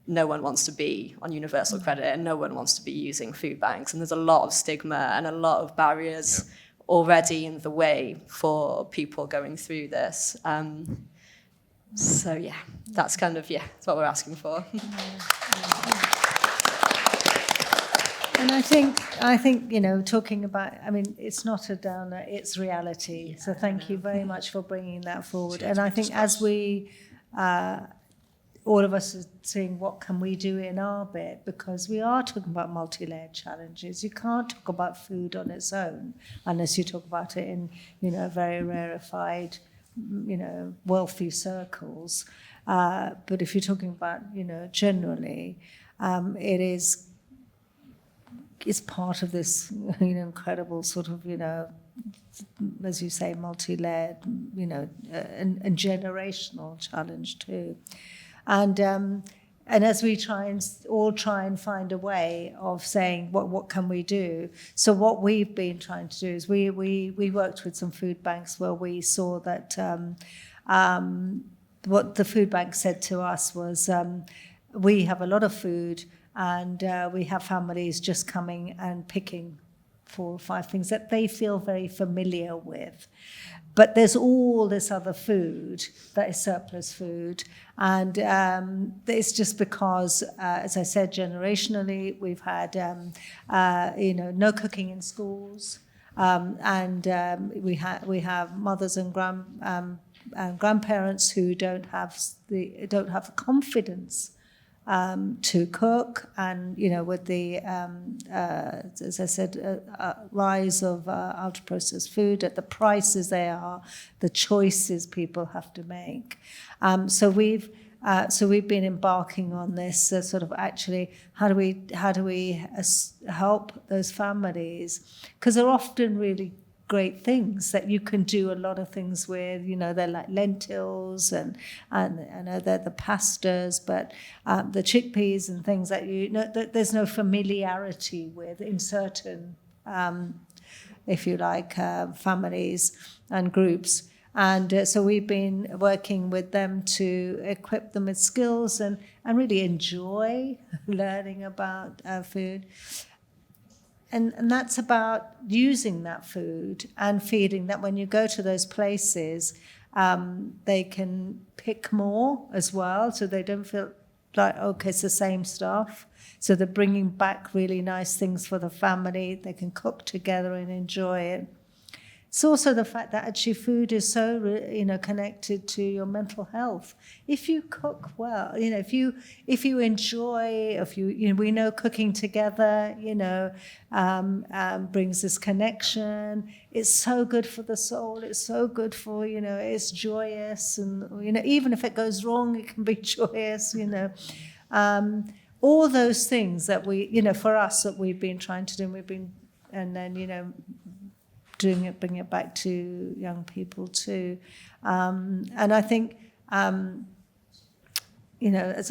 no one wants to be on universal credit and no one wants to be using food banks. And there's a lot of stigma and a lot of barriers already in the way for people going through this. That's kind of, that's what we're asking for. And I think talking about, it's not a downer, it's reality. So thank you very much for bringing that forward. And I think as we, all of us are seeing what can we do in our bit, because we are talking about multi-layered challenges. You can't talk about food on its own unless you talk about it in, very rarefied, wealthy circles. But if you're talking about, generally, it's part of this, incredible sort of, as you say, multi-layered, and generational challenge too. And as we try and find a way of saying what can we do. So what we've been trying to do is we worked with some food banks where we saw that what the food bank said to us was, we have a lot of food, and we have families just coming and picking 4 or 5 things that they feel very familiar with. But there's all this other food that is surplus food. And it's just because, as I said, generationally, we've had, no cooking in schools. And we have mothers and grandparents who don't have the confidence to cook, and with the as I said, rise of ultra-processed food at the prices they are, the choices people have to make. So we've So we've been embarking on this sort of actually, how do we help those families? Because they're often really great things that you can do a lot of things with. You know, they're like lentils and I know they're the pastas, but the chickpeas and things that you know that there's no familiarity with in certain, if you like, families and groups. And so we've been working with them to equip them with skills and really enjoy learning about food. And that's about using that food and feeding that when you go to those places, they can pick more as well, so they don't feel like, okay, it's the same stuff. So they're bringing back really nice things for the family. They can cook together and enjoy it. It's also the fact that actually food is so, connected to your mental health. If you cook well, if you enjoy, we know cooking together, brings this connection. It's so good for the soul. It's so good for, it's joyous, and even if it goes wrong, it can be joyous. All those things that we, for us, that we've been trying to do, and then doing it, bring it back to young people too. And I think, as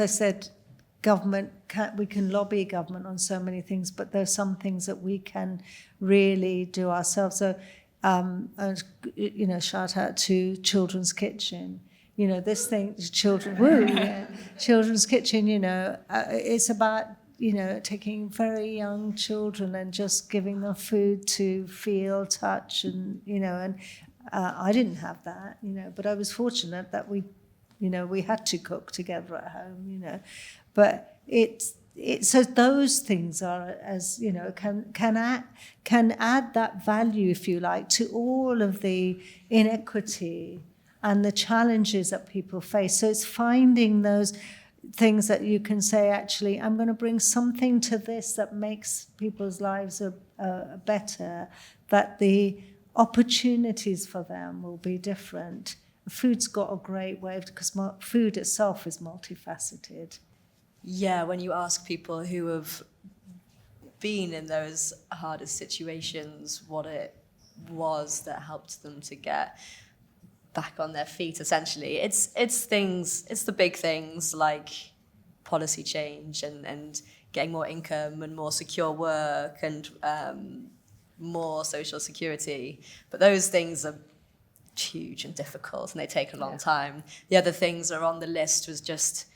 I said, we can lobby government on so many things, but there's some things that we can really do ourselves. So, shout out to Children's Kitchen. This thing, Children's Kitchen, it's about, taking very young children and just giving them food to feel, touch, and, I didn't have that, but I was fortunate that we had to cook together at home, but so those things are, as can add that value, if you like, to all of the inequity and the challenges that people face. So it's finding those things that you can say, actually, I'm going to bring something to this that makes people's lives better, that the opportunities for them will be different. Food's got a great way, because food itself is multifaceted. Yeah, when you ask people who have been in those hardest situations what it was that helped them to get back on their feet, essentially, it's the big things like policy change and getting more income and more secure work and more social security. But those things are huge and difficult, and they take a long time. The other things that are on the list was just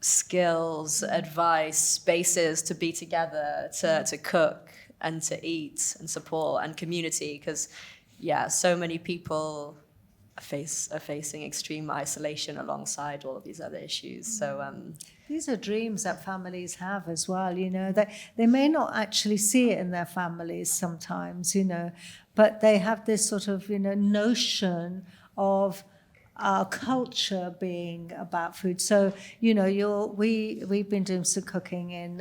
skills, advice, spaces to be together, to cook and to eat and support, and community, because so many people are facing extreme isolation alongside all of these other issues. So these are dreams that families have as well, they may not actually see it in their families sometimes, but they have this sort of, notion of our culture being about food. So, we've been doing some cooking in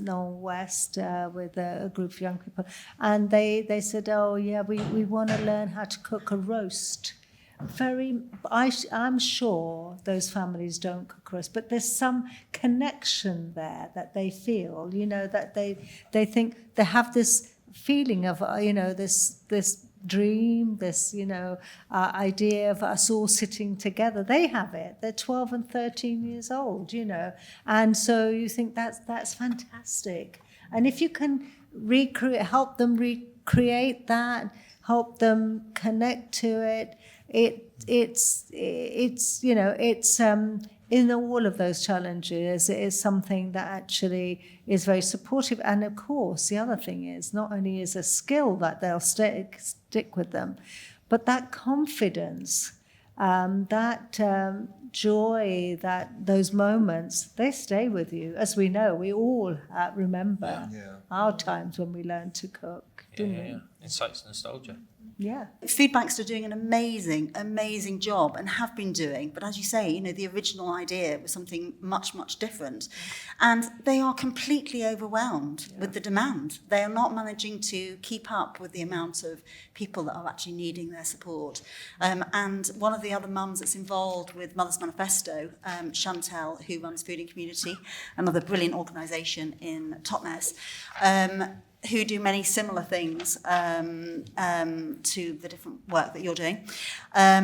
North West with a group of young people, and they said, we want to learn how to cook a roast. I'm sure those families don't cook roast, but there's some connection there that they feel, that they think they have this feeling of, this dream, this, idea of us all sitting together. They have it. They're 12 and 13 years old, and so you think that's fantastic. And if you can help them recreate that, help them connect to it, it's in all of those challenges, it is something that actually is very supportive. And of course, the other thing is, not only is a skill that they'll stick with them, but that confidence, that joy, that those moments, they stay with you. As we know, we all remember our times when we learned to cook, didn't we? Incites nostalgia. Yeah. Food banks are doing an amazing job and have been doing. But as you say, you know, the original idea was something much different. And they are completely overwhelmed with the demand. They are not managing to keep up with the amount of people that are actually needing their support. And one of the other mums that's involved with Mother's Manifesto, Chantel, who runs Food and Community, another brilliant organisation in Totnes, who do many similar things to the different work that you're doing. The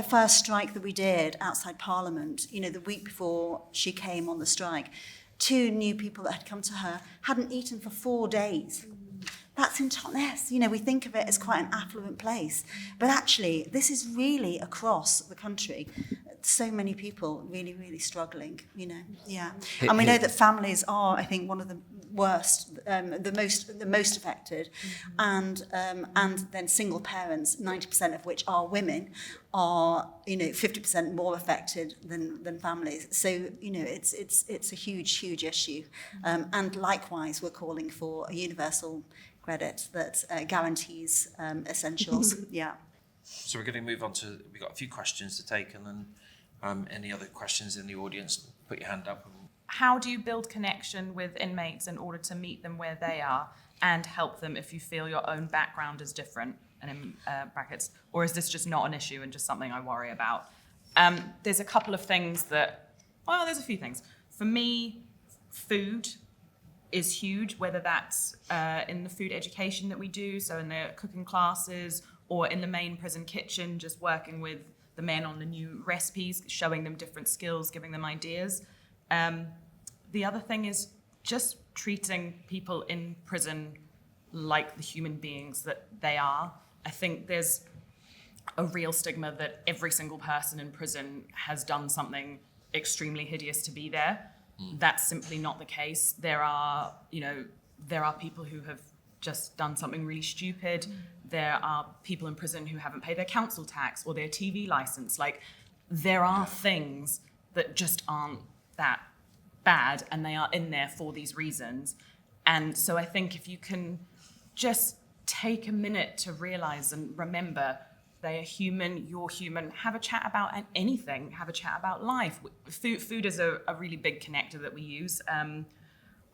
first strike that we did outside Parliament, you know, the week before she came on the strike, 2 new people that had come to her hadn't eaten for 4 days. That's in Totnes. You know, we think of it as quite an affluent place. But actually, this is really across the country. So many people really struggling, you know, yeah. And we know that families are, I think, one of the worst, the most affected. And then single parents, 90% of which are women, are, you know, 50% more affected than families. So, you know, it's a huge issue. And likewise, we're calling for a universal credit that guarantees essentials. Yeah. So we're going to move on to, we've got a few questions to take, and then any other questions in the audience, put your hand up. How do you build connection with inmates in order to meet them where they are and help them if you feel your own background is different, and in brackets, or is this just not an issue and just something I worry about? There's a couple of things there's a few things. For me, food is huge, whether that's in the food education that we do, so in the cooking classes, or in the main prison kitchen, just working with the men on the new recipes, showing them different skills, giving them ideas. The other thing is just treating people in prison like the human beings that they are. I think there's a real stigma that every single person in prison has done something extremely hideous to be there. That's simply not the case. There are people who have just done something really stupid. There are people in prison who haven't paid their council tax or their TV license. Like, there are things that just aren't that bad, and they are in there for these reasons. And so I think if you can just take a minute to realize and remember they are human, you're human, have a chat about anything, have a chat about life. Food is a really big connector that we use.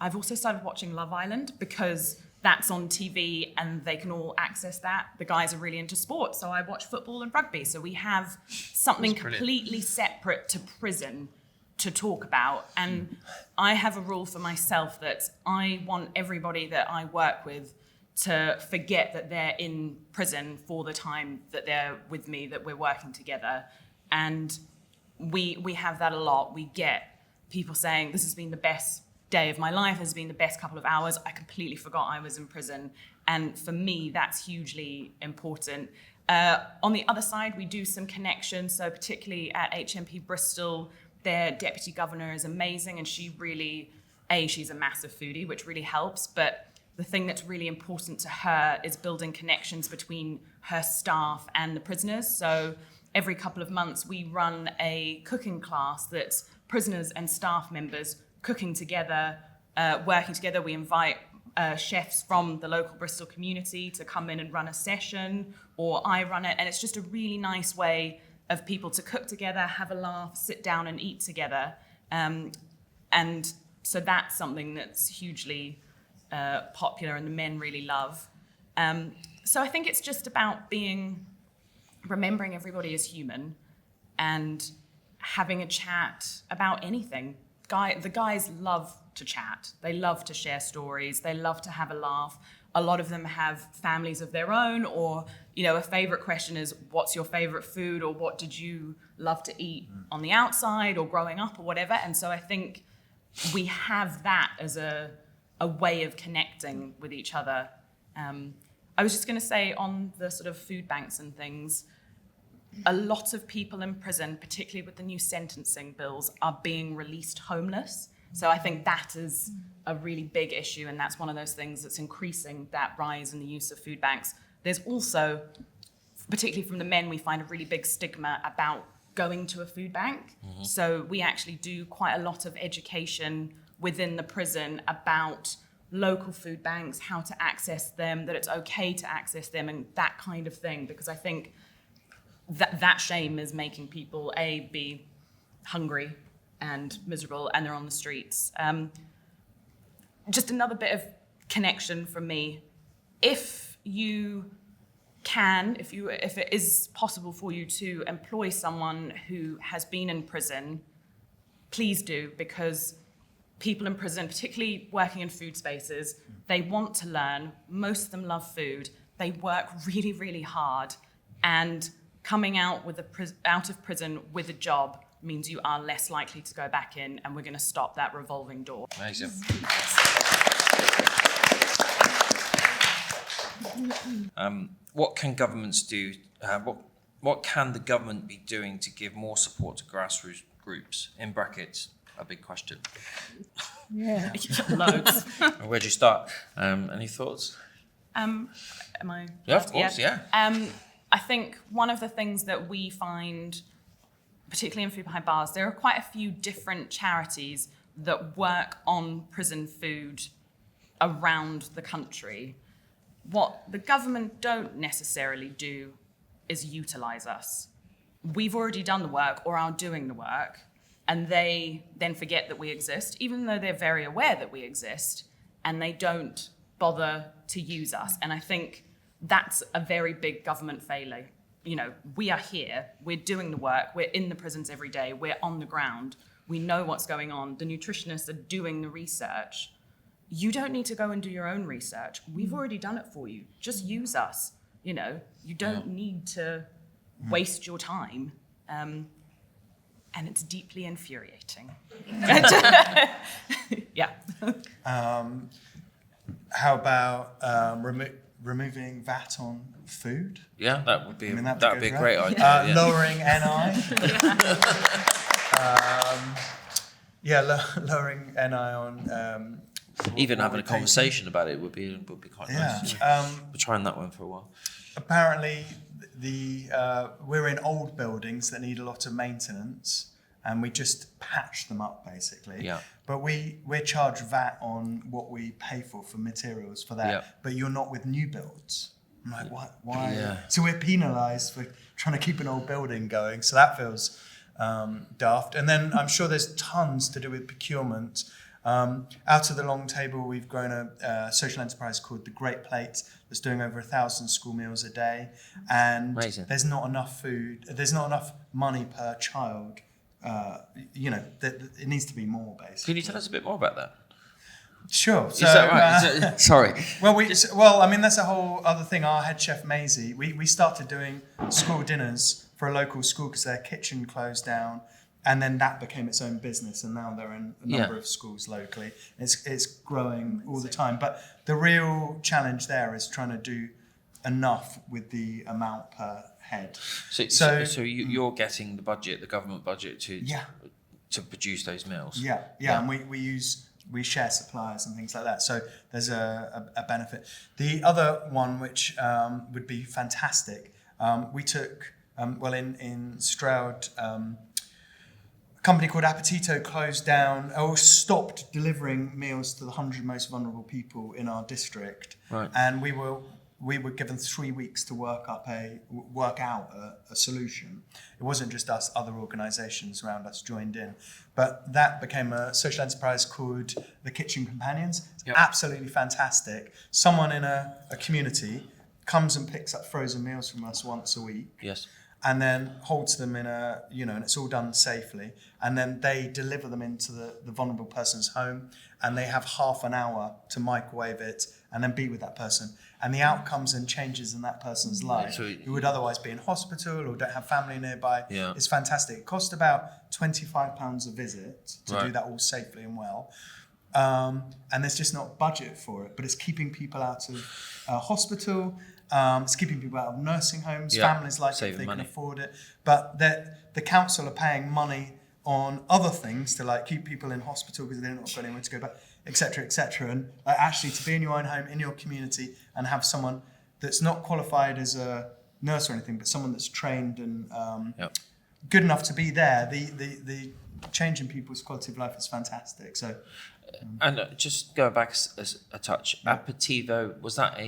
I've also started watching Love Island because that's on TV and they can all access that. The guys are really into sports, so I watch football and rugby. So we have something completely separate to prison to talk about. And I have a rule for myself that I want everybody that I work with to forget that they're in prison for the time that they're with me, that we're working together. And we have that a lot. We get people saying, this has been the best day of my life, has been the best couple of hours. I completely forgot I was in prison. And for me, that's hugely important. On the other side, we do some connections. So particularly at HMP Bristol, their deputy governor is amazing. And she really, she's a massive foodie, which really helps. But the thing that's really important to her is building connections between her staff and the prisoners. So every couple of months, we run a cooking class that's prisoners and staff members cooking together, working together. We invite chefs from the local Bristol community to come in and run a session, or I run it. And it's just a really nice way of people to cook together, have a laugh, sit down and eat together. And so that's something that's hugely popular and the men really love. So I think it's just about remembering everybody is human and having a chat about anything. The guys love to chat. They love to share stories. They love to have a laugh. A lot of them have families of their own, or, a favorite question is, what's your favorite food, or what did you love to eat on the outside or growing up or whatever. And so I think we have that as a way of connecting with each other. I was just going to say, on the sort of food banks and things, a lot of people in prison, particularly with the new sentencing bills, are being released homeless. So I think that is a really big issue, and that's one of those things that's increasing that rise in the use of food banks. There's also, particularly from the men, we find a really big stigma about going to a food bank. Mm-hmm. So we actually do quite a lot of education within the prison about local food banks, how to access them, that it's okay to access them, and that kind of thing. Because I think that shame is making people, be hungry and miserable, and they're on the streets. Just another bit of connection from me. If you can, if it is possible for you to employ someone who has been in prison, please do, because people in prison, particularly working in food spaces, they want to learn. Most of them love food. They work really, really hard, and coming out out of prison with a job means you are less likely to go back in, and we're going to stop that revolving door. Amazing. What can governments do? What can the government be doing to give more support to grassroots groups? In brackets, a big question. Yeah. Loads. Where'd you start? Any thoughts? Am I? Yeah, of course. Yeah. I think one of the things that we find, particularly in Food Behind Bars, there are quite a few different charities that work on prison food around the country. What the government don't necessarily do is utilise us. We've already done the work or are doing the work, and they then forget that we exist, even though they're very aware that we exist, and they don't bother to use us. And I think that's a very big government failure. You know, we are here, we're doing the work, we're in the prisons every day, we're on the ground, we know what's going on, the nutritionists are doing the research. You don't need to go and do your own research. We've already done it for you. Just use us. You know, you don't need to waste your time. And it's deeply infuriating. Yeah. How about removing VAT on food? Yeah, that would be that'd that would be good, a great right? idea. Lowering NI. Lowering NI on. Even what having we a pay. conversation about it would be quite nice. We're trying that one for a while. Apparently, we're in old buildings that need a lot of maintenance, and we just patch them up basically. Yeah. But we're charged VAT on what we pay for materials for that. Yeah. But you're not with new builds. I'm like, what? Why? Yeah. So we're penalised for trying to keep an old building going. So that feels daft. And then I'm sure there's tons to do with procurement. Out of the long table, we've grown a social enterprise called The Great Plate that's doing over 1,000 school meals a day. And Amazing. there's not enough food, there's not enough money per child. It needs to be more, basically. Can you tell us a bit more about that? Sure. Is that right? Sorry. Well, I mean, that's a whole other thing. Our head chef, Maisie, we started doing school dinners for a local school because their kitchen closed down. And then that became its own business, and now they're in a number of schools locally. It's growing all the time. But the real challenge there is trying to do enough with the amount per head. So you're getting the budget, the government budget, to produce those meals. Yeah. And we share suppliers and things like that. So there's a benefit. The other one, which would be fantastic, we took in Stroud. A company called Appetito closed down or stopped delivering meals to the 100 most vulnerable people in our district. Right. And we were given 3 weeks to work out a solution. It wasn't just us, other organisations around us joined in. But that became a social enterprise called the Kitchen Companions. It's absolutely fantastic. Someone in a community comes and picks up frozen meals from us once a week. Yes. And then holds them in and it's all done safely. And then they deliver them into the vulnerable person's home, and they have half an hour to microwave it and then be with that person. And the outcomes and changes in that person's life, who would otherwise be in hospital or don't have family nearby, is fantastic. It cost about £25 a visit to do that all safely and well. And there's just not budget for it, but it's keeping people out of hospital. It's keeping people out of nursing homes. Families like it if they can afford it. But the council are paying money on other things to keep people in hospital because they're not got anywhere to go back, etc., etc. And actually to be in your own home, in your community, and have someone that's not qualified as a nurse or anything, but someone that's trained and good enough to be there. The change in people's quality of life is fantastic. So And just going back a touch, Aperitivo, was that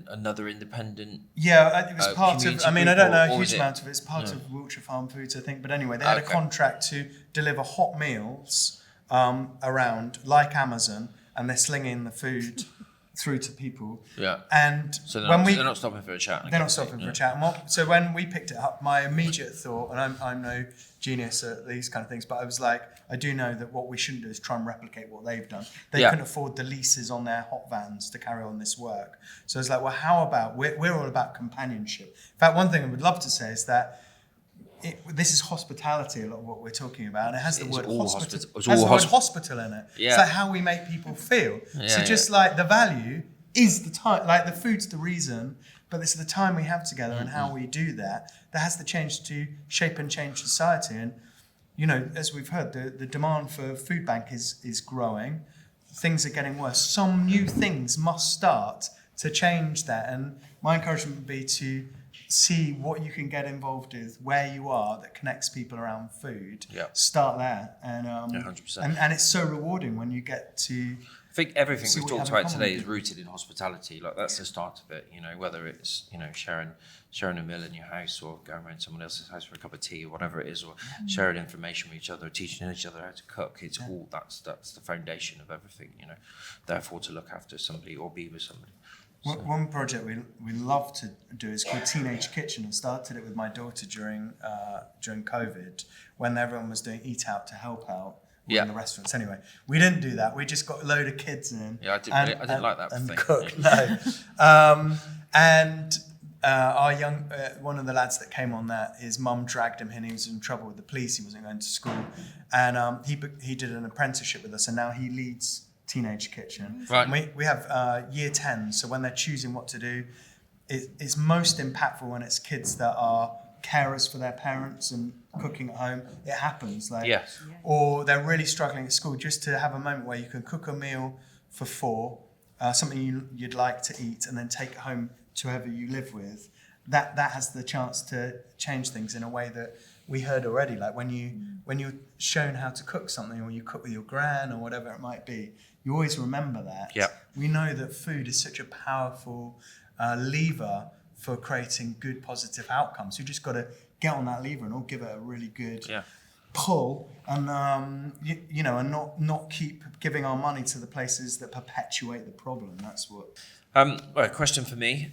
another independent? Yeah, it was part of. community I mean, I group, don't know or a huge was it- amount of it. It's part of Wiltshire Farm Foods, I think. But anyway, they had a Okay. contract to deliver hot meals around, like Amazon, and they're slinging the food through to people. Yeah. And So when they're not stopping for a chat. they're not stopping for a chat. And so when we picked it up, my immediate thought, and I'm no genius at these kind of things, but I was like, I do know that what we shouldn't do is try and replicate what they've done. They Yeah. couldn't afford the leases on their hot vans to carry on this work. So I was like, well, how about, we're all about companionship. In fact, one thing I would love to say is that this is hospitality, a lot of what we're talking about, and it has the It's word all hospital. it's Has all the word hospital in it. Yeah. It's like how we make people feel. Yeah, So just like the value is the time, like the food's the reason, but it's the time we have together and how we do that has the change to shape and change society. And you know, as we've heard, the demand for food bank is growing. Things are getting worse. Some new things must start to change that. And my encouragement would be to see what you can get involved with where you are that connects people around food. Yeah. Start there. And 100%. and it's so rewarding when you get to I think everything See we've what you talked have in about common. today is rooted in hospitality. Like that's the start of it. You know, whether it's sharing a meal in your house, or going around someone else's house for a cup of tea, or whatever it is, or sharing information with each other, teaching each other how to cook. It's all that's the foundation of everything. You know, therefore to look after somebody or be with somebody. One project we love to do is called Teenage Kitchen. I started it with my daughter during COVID, when everyone was doing eat out to help out in the restaurants. Anyway, we didn't do that. We just got a load of kids in. Yeah, I didn't like that and thing. cook. Yeah. No, our young one of the lads that came on that, his mum dragged him in. He was in trouble with the police. He wasn't going to school, and he did an apprenticeship with us, and now he leads Teenage Kitchen. Right. And we have year 10, so when they're choosing what to do, it's most impactful when it's kids that are carers for their parents and cooking at home. It happens, like, Yes. or they're really struggling at school. Just to have a moment where you can cook a meal for 4, something you'd like to eat, and then take it home to whoever you live with. That has the chance to change things in a way that we heard already. Like when you're shown how to cook something, or you cook with your gran or whatever it might be, you always remember that. Yeah. We know that food is such a powerful lever for creating good, positive outcomes. You just got to get on that lever and all give it a really good pull, and you know, and not keep giving our money to the places that perpetuate the problem. That's what. Well, a question for me.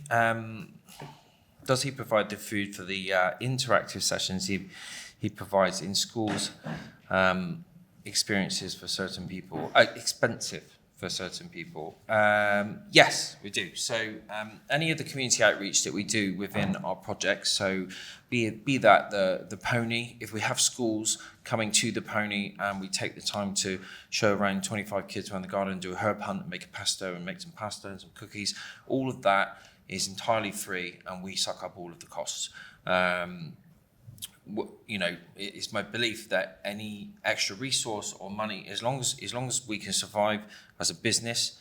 Does he provide the food for the interactive sessions he provides in schools? Experiences for certain people, expensive for certain people. Yes, we do. So any of the community outreach that we do within our projects, so be that the pony, if we have schools coming to the pony and we take the time to show around 25 kids around the garden, do a herb hunt and make a pesto and make some pasta and some cookies, all of that is entirely free and we suck up all of the costs. You know, it's my belief that any extra resource or money, as long as we can survive as a business,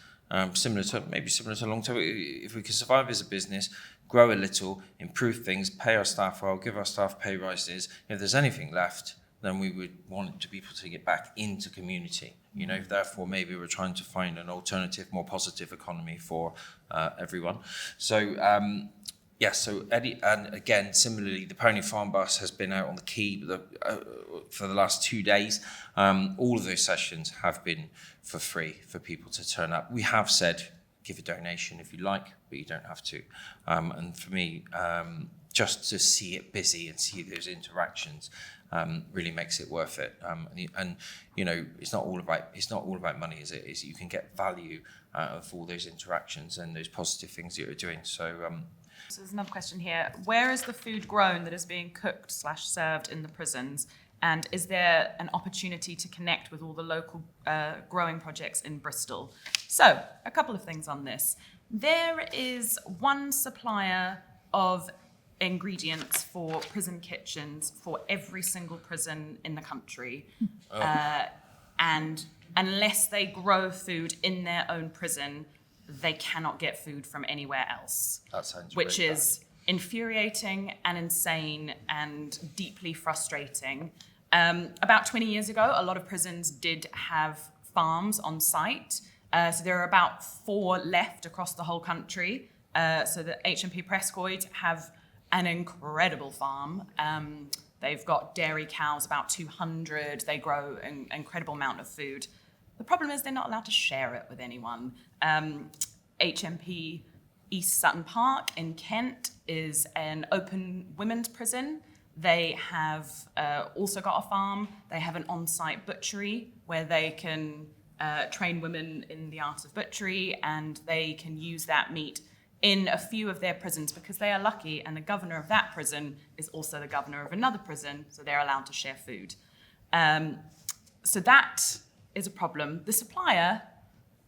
similar to long term, if we can survive as a business, grow a little, improve things, pay our staff well, give our staff pay rises. If there's anything left, then we would want it to be putting it back into community. You know, therefore maybe we're trying to find an alternative, more positive economy for everyone. So. Yes, so Eddie, and again, similarly, the Pony Farm Bus has been out on the quay for the last 2 days. All of those sessions have been for free for people to turn up. We have said, give a donation if you like, but you don't have to. And for me, just to see it busy and see those interactions really makes it worth it. And you know, it's not all about money, is it? You can get value out of all those interactions and those positive things that you're doing. So there's another question here. Where is the food grown that is being cooked/served in the prisons? And is there an opportunity to connect with all the local growing projects in Bristol? So, a couple of things on this. There is one supplier of ingredients for prison kitchens for every single prison in the country. And unless they grow food in their own prison, they cannot get food from anywhere else. That sounds which really is infuriating and insane and deeply frustrating. About 20 years ago, a lot of prisons did have farms on site. So there are about 4 left across the whole country. So the HMP Prescoid have an incredible farm. They've got dairy cows, about 200. They grow an incredible amount of food. The problem is they're not allowed to share it with anyone. HMP East Sutton Park in Kent is an open women's prison. They have also got a farm. They have an on-site butchery where they can train women in the art of butchery, and they can use that meat in a few of their prisons because they are lucky, and the governor of that prison is also the governor of another prison, so they're allowed to share food. So that is a problem. The supplier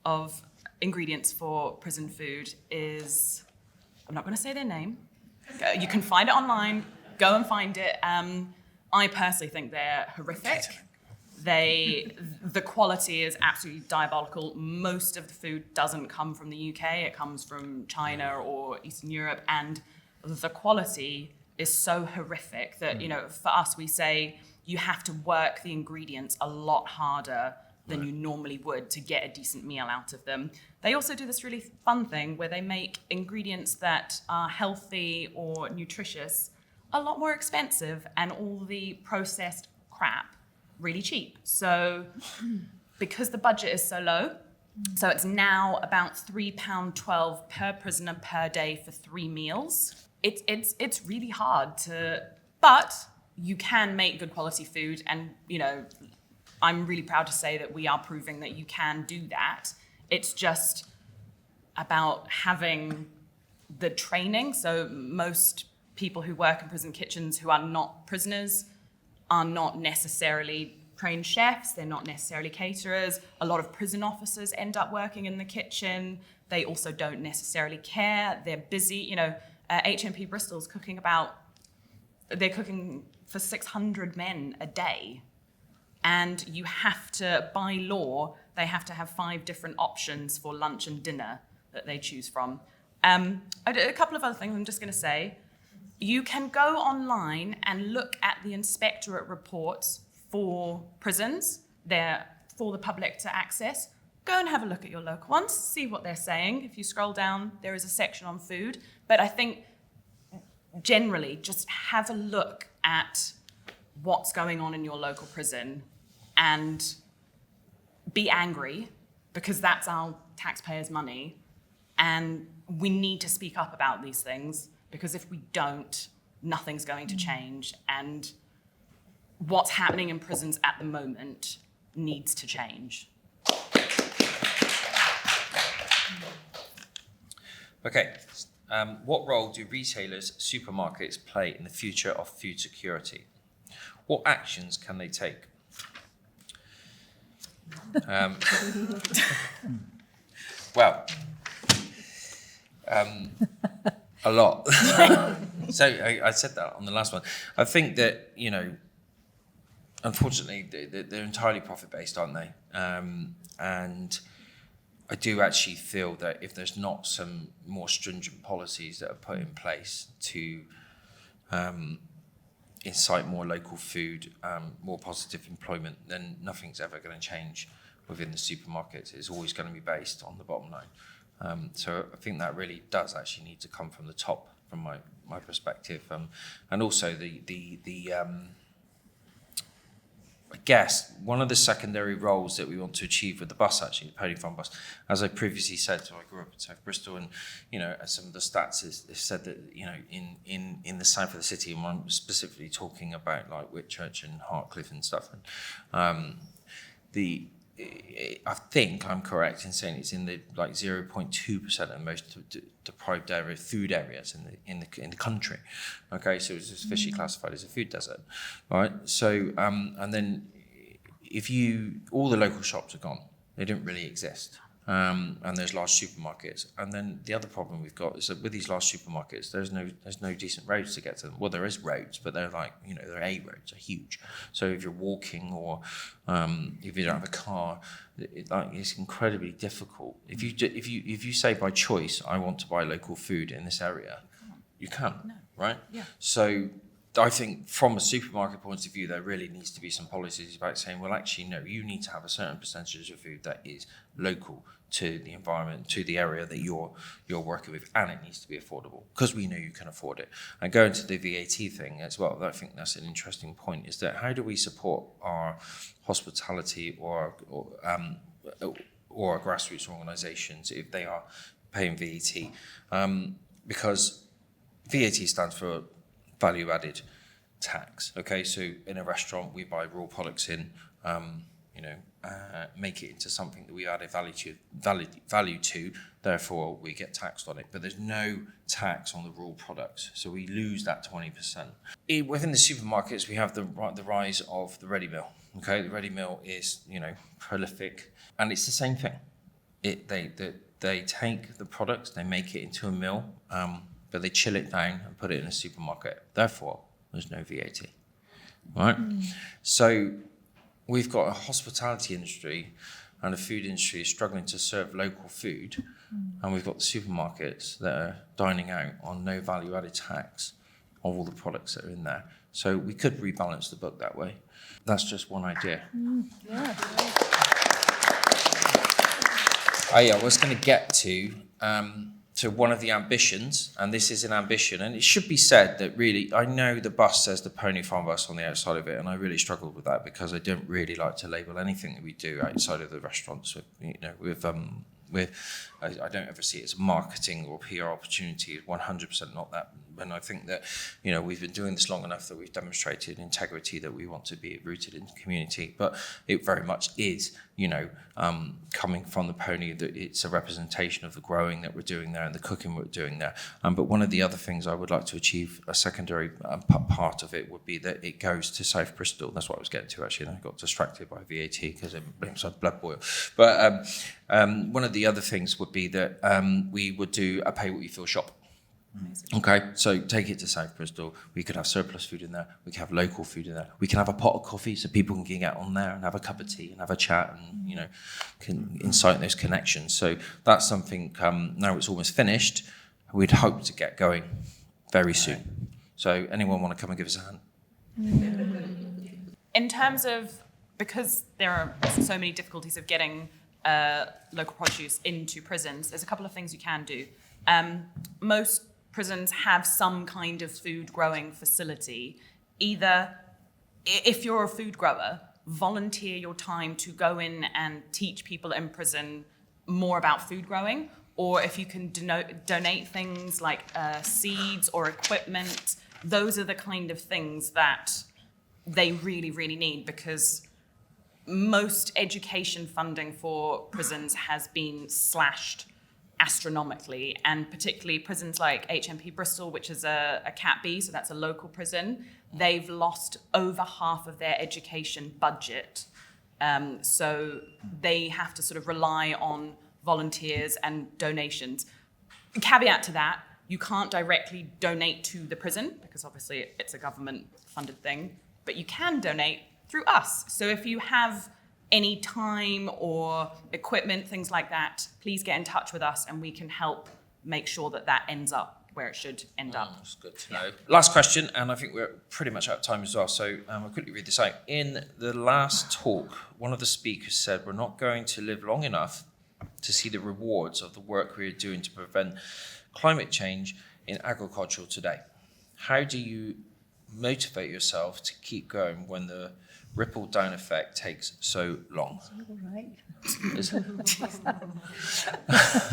of ingredients for prison food is, I'm not going to say their name. You can find it online. Go and find it. I personally think they're horrific. The quality is absolutely diabolical. Most of the food doesn't come from the UK. It comes from China or Eastern Europe, and the quality is so horrific that, you know, for us, we say you have to work the ingredients a lot harder than you normally would to get a decent meal out of them. They also do this really fun thing where they make ingredients that are healthy or nutritious a lot more expensive, and all the processed crap really cheap. So because the budget is so low, so it's now about £3.12 per prisoner per day for 3 meals. It's really hard but you can make good quality food, and, you know, I'm really proud to say that we are proving that you can do that. It's just about having the training. So most people who work in prison kitchens who are not prisoners are not necessarily trained chefs. They're not necessarily caterers. A lot of prison officers end up working in the kitchen. They also don't necessarily care. They're busy. You know, HMP Bristol's they're cooking for 600 men a day. And you have to, by law, they have to have 5 different options for lunch and dinner that they choose from. A couple of other things I'm just going to say. You can go online and look at the inspectorate reports for prisons. They're for the public to access. Go and have a look at your local ones, see what they're saying. If you scroll down, there is a section on food. But I think generally just have a look at what's going on in your local prison and be angry, because that's our taxpayers' money. And we need to speak up about these things, because if we don't, nothing's going to change. And what's happening in prisons at the moment needs to change. Okay. What role do retailers, supermarkets play in the future of food security? What actions can they take? Well, a lot. So I said that on the last one. I think that, you know, unfortunately, they're entirely profit-based, aren't they? And I do actually feel that if there's not some more stringent policies that are put in place to incite more local food, more positive employment, then nothing's ever going to change within the supermarkets. It's always going to be based on the bottom line. So I think that really does actually need to come from the top, from my perspective. And also I guess one of the secondary roles that we want to achieve with the bus, actually, the Pony Farm bus, as I previously said, so I grew up in South Bristol, and, you know, some of the stats is said that, you know, in the south of the city, and I'm specifically talking about like Whitchurch and Hartcliffe and stuff, and I think I'm correct in saying it's in the like 0.2% of the most deprived food areas in the country. Okay, so it's officially classified as a food desert, right? So and then all the local shops are gone; they don't really exist. And there's large supermarkets. And then the other problem we've got is that with these large supermarkets, there's no decent roads to get to them. Well, there is roads, but they're like, you know, they're A roads, are huge. So if you're walking or if you don't have a car, it's incredibly difficult. If you say by choice, I want to buy local food in this area, you can't, right? Yeah. So I think from a supermarket point of view, there really needs to be some policies about saying, well, actually, no, you need to have a certain percentage of food that is local to the environment, to the area that you're working with, and it needs to be affordable because we know you can afford it. And going to the VAT thing as well, I think that's an interesting point, is that how do we support our hospitality or grassroots organisations if they are paying VAT? Because VAT stands for value added tax. Okay, so in a restaurant we buy raw products in, make it into something that we add a value to, therefore we get taxed on it. But there's no tax on the raw products, so we lose that 20%. Within the supermarkets, we have the rise of the ready meal. Okay, the ready meal is prolific, and it's the same thing. They take the products, they make it into a meal, but they chill it down and put it in a supermarket. Therefore, there's no VAT, right? So we've got a hospitality industry and a food industry struggling to serve local food, and we've got the supermarkets that are dining out on no value-added tax of all the products that are in there. So we could rebalance the book that way. That's just one idea. I was going to get to one of the ambitions, and this is an ambition, and it should be said that really, I know the bus says the Pony Farm bus on the outside of it, and I really struggled with that because I don't really like to label anything that we do outside of the restaurants I don't ever see it as a marketing or PR opportunity. 100% not that. And I think that, we've been doing this long enough that we've demonstrated integrity, that we want to be rooted in the community. But it very much is, coming from the pony, that it's a representation of the growing that we're doing there and the cooking we're doing there. But one of the other things I would like to achieve, a secondary part of it, would be that it goes to South Bristol. That's what I was getting to, actually, and I got distracted by VAT because it makes my blood boil. But one of the other things would be that we would do a pay what you feel shop. Amazing. Okay, so take it to South Bristol. We could have surplus food in there. We can have local food in there. We can have a pot of coffee so people can get on there and have a cup of tea and have a chat and, can incite those connections. So that's something, now it's almost finished, we'd hope to get going very soon. So anyone want to come and give us a hand? In terms of, because there are so many difficulties of getting local produce into prisons, there's a couple of things you can do. Most prisons have some kind of food growing facility. Either, if you're a food grower, volunteer your time to go in and teach people in prison more about food growing, or if you can donate things like seeds or equipment. Those are the kind of things that they really, really need, because most education funding for prisons has been slashed astronomically, and particularly prisons like HMP Bristol, which is a Cat B, so that's a local prison, they've lost over half of their education budget. So they have to sort of rely on volunteers and donations. Caveat to that, you can't directly donate to the prison because obviously it's a government funded thing, but you can donate through us. So if you have any time or equipment, things like that, please get in touch with us and we can help make sure that that ends up where it should end up. That's good to know. Last question, and I think we're pretty much out of time as well, so I'll quickly read this out. In the last talk, one of the speakers said, we're not going to live long enough to see the rewards of the work we are doing to prevent climate change in agriculture today. How do you motivate yourself to keep going when the ripple down effect takes so long? Right. Is it?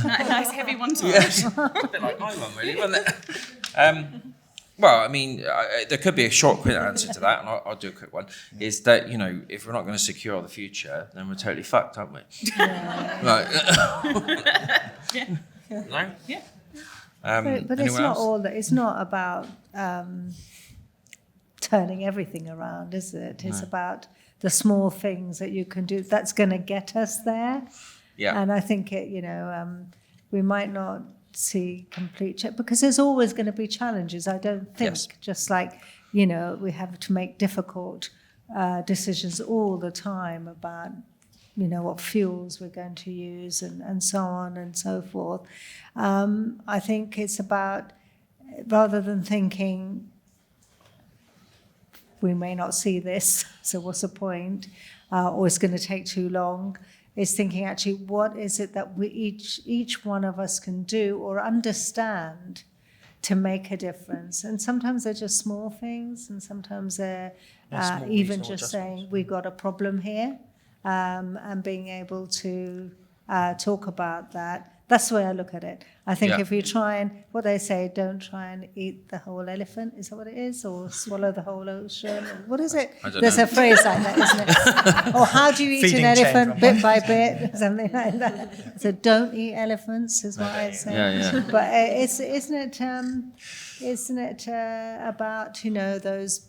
Nice heavy one to Yes. A bit like my one, really, wasn't it? Well, I mean, there could be a short, quick answer to that, and I'll do a quick one, is that, if we're not going to secure the future, then we're totally fucked, aren't we? Yeah. Right. Yeah. No? Yeah. But it's anyone not else? all that. It's not about turning everything around, is it? It's about the small things that you can do that's going to get us there. Yeah. And I think we might not see complete change because there's always going to be challenges. I don't think just like we have to make difficult decisions all the time about what fuels we're going to use and so on and so forth. I think it's about, rather than thinking we may not see this, so what's the point? Or it's going to take too long. Is thinking actually, what is it that we each one of us can do or understand to make a difference? And sometimes they're just small things, and sometimes they're even just saying we've got a problem here, and being able to talk about that. That's the way I look at it. I think if you try and, what they say, don't try and eat the whole elephant, is that what it is? Or swallow the whole ocean? What is it? There's a phrase like that, isn't it? Or how do you eat an elephant bit by bit? Something like that. So don't eat elephants is what I say. Yeah. But isn't it about, those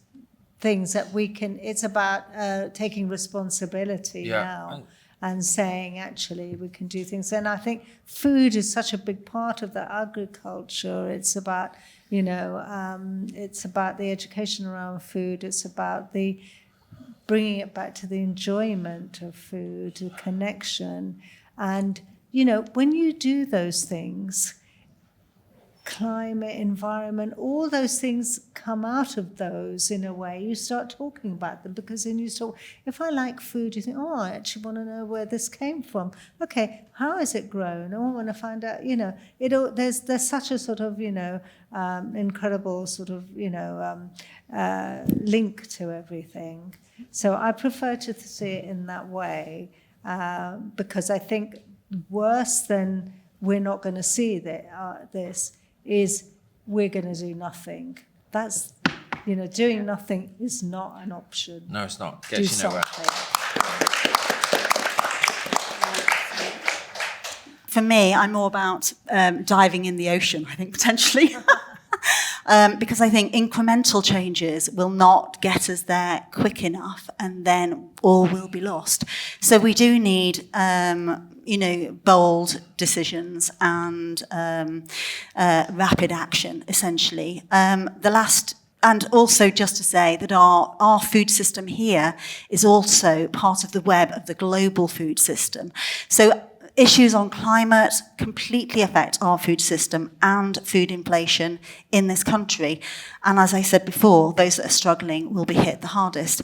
things that we can, it's about taking responsibility now. And saying, actually, we can do things. And I think food is such a big part of the agriculture. It's about, it's about the education around food. It's about the bringing it back to the enjoyment of food, the connection. And, when you do those things, climate, environment, all those things come out of those in a way. You start talking about them because then you start, if I like food, you think, oh, I actually want to know where this came from. Okay, how is it grown? Oh, I want to find out, there's such a sort of, incredible sort of, link to everything. So I prefer to see it in that way because I think worse than we're not going to see this is we're going to do nothing. That's, doing nothing is not an option. No, it's not. Do Gets you nowhere. something. For me, I'm more about diving in the ocean, I think, potentially. Because I think incremental changes will not get us there quick enough, and then all will be lost. So we do need bold decisions and rapid action, essentially. And also just to say that our food system here is also part of the web of the global food system. So issues on climate completely affect our food system and food inflation in this country. And as I said before, those that are struggling will be hit the hardest.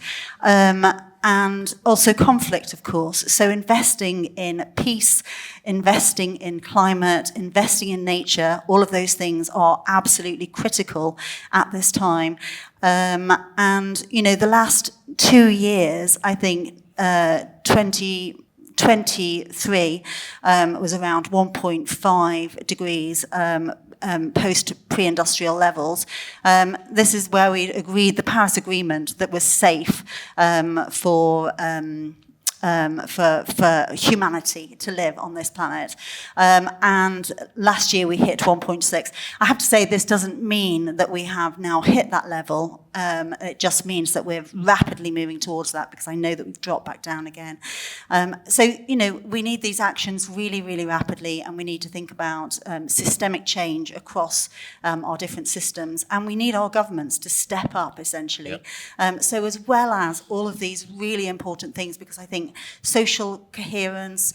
And also conflict, of course. So investing in peace, investing in climate, investing in nature, all of those things are absolutely critical at this time. And, the last 2 years, I think 2023 was around 1.5 degrees post pre-industrial levels. This is where we agreed the Paris Agreement that was safe for humanity to live on this planet. And last year we hit 1.6. I have to say this doesn't mean that we have now hit that level. It just means that we're rapidly moving towards that, because I know that we've dropped back down again. So, we need these actions really, really rapidly, and we need to think about systemic change across our different systems, and we need our governments to step up, essentially. Yep. So as well as all of these really important things, because I think social coherence,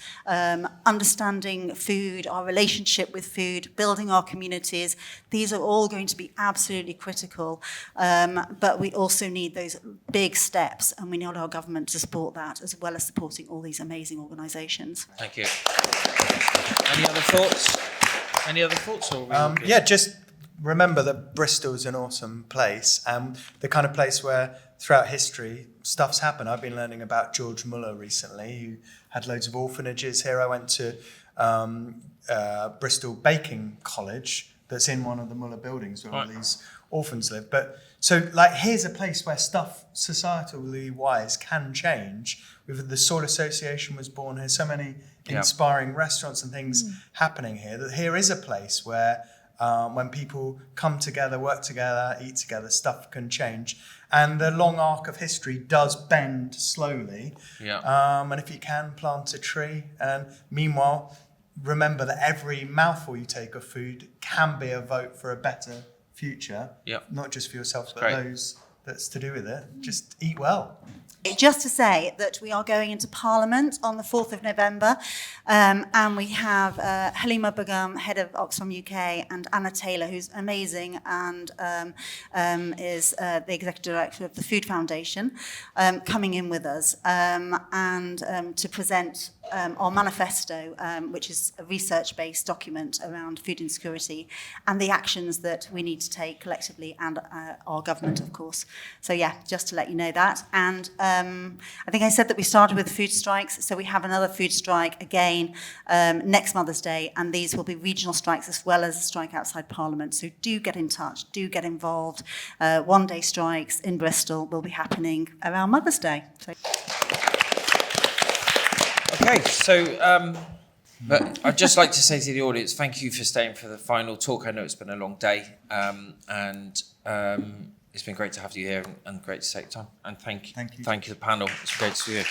understanding food, our relationship with food, building our communities, these are all going to be absolutely critical. But we also need those big steps, and we need our government to support that, as well as supporting all these amazing organisations. Thank you. Any other thoughts? Or just remember that Bristol is an awesome place, and the kind of place where throughout history stuff's happened. I've been learning about George Muller recently, who had loads of orphanages here. I went to Bristol Baking College that's in one of the Muller buildings where all these orphans live. But so, here's a place where stuff, societally wise, can change. The Soil Association was born here. So many inspiring restaurants and things happening here. That here is a place where when people come together, work together, eat together, stuff can change. And the long arc of history does bend slowly. Yeah. And if you can, plant a tree. And meanwhile, remember that every mouthful you take of food can be a vote for a better future. Yep. Not just for yourself, but those that's to do with it. Just eat well. Just to say that we are going into Parliament on the 4th of November, and we have Halima Begum, head of Oxfam UK, and Anna Taylor, who's amazing and is the executive director of the Food Foundation, coming in with us to present our manifesto, which is a research-based document around food insecurity and the actions that we need to take collectively, and our government, of course. So yeah, just to let you know that. And I think I said that we started with food strikes, so we have another food strike again next Mother's Day, and these will be regional strikes as well as a strike outside Parliament. So do get in touch, do get involved. One-day strikes in Bristol will be happening around Mother's Day. So. Okay, so but I'd just like to say to the audience, thank you for staying for the final talk. I know it's been a long day, and it's been great to have you here and great to take time. And thank you the panel. It's great to see you.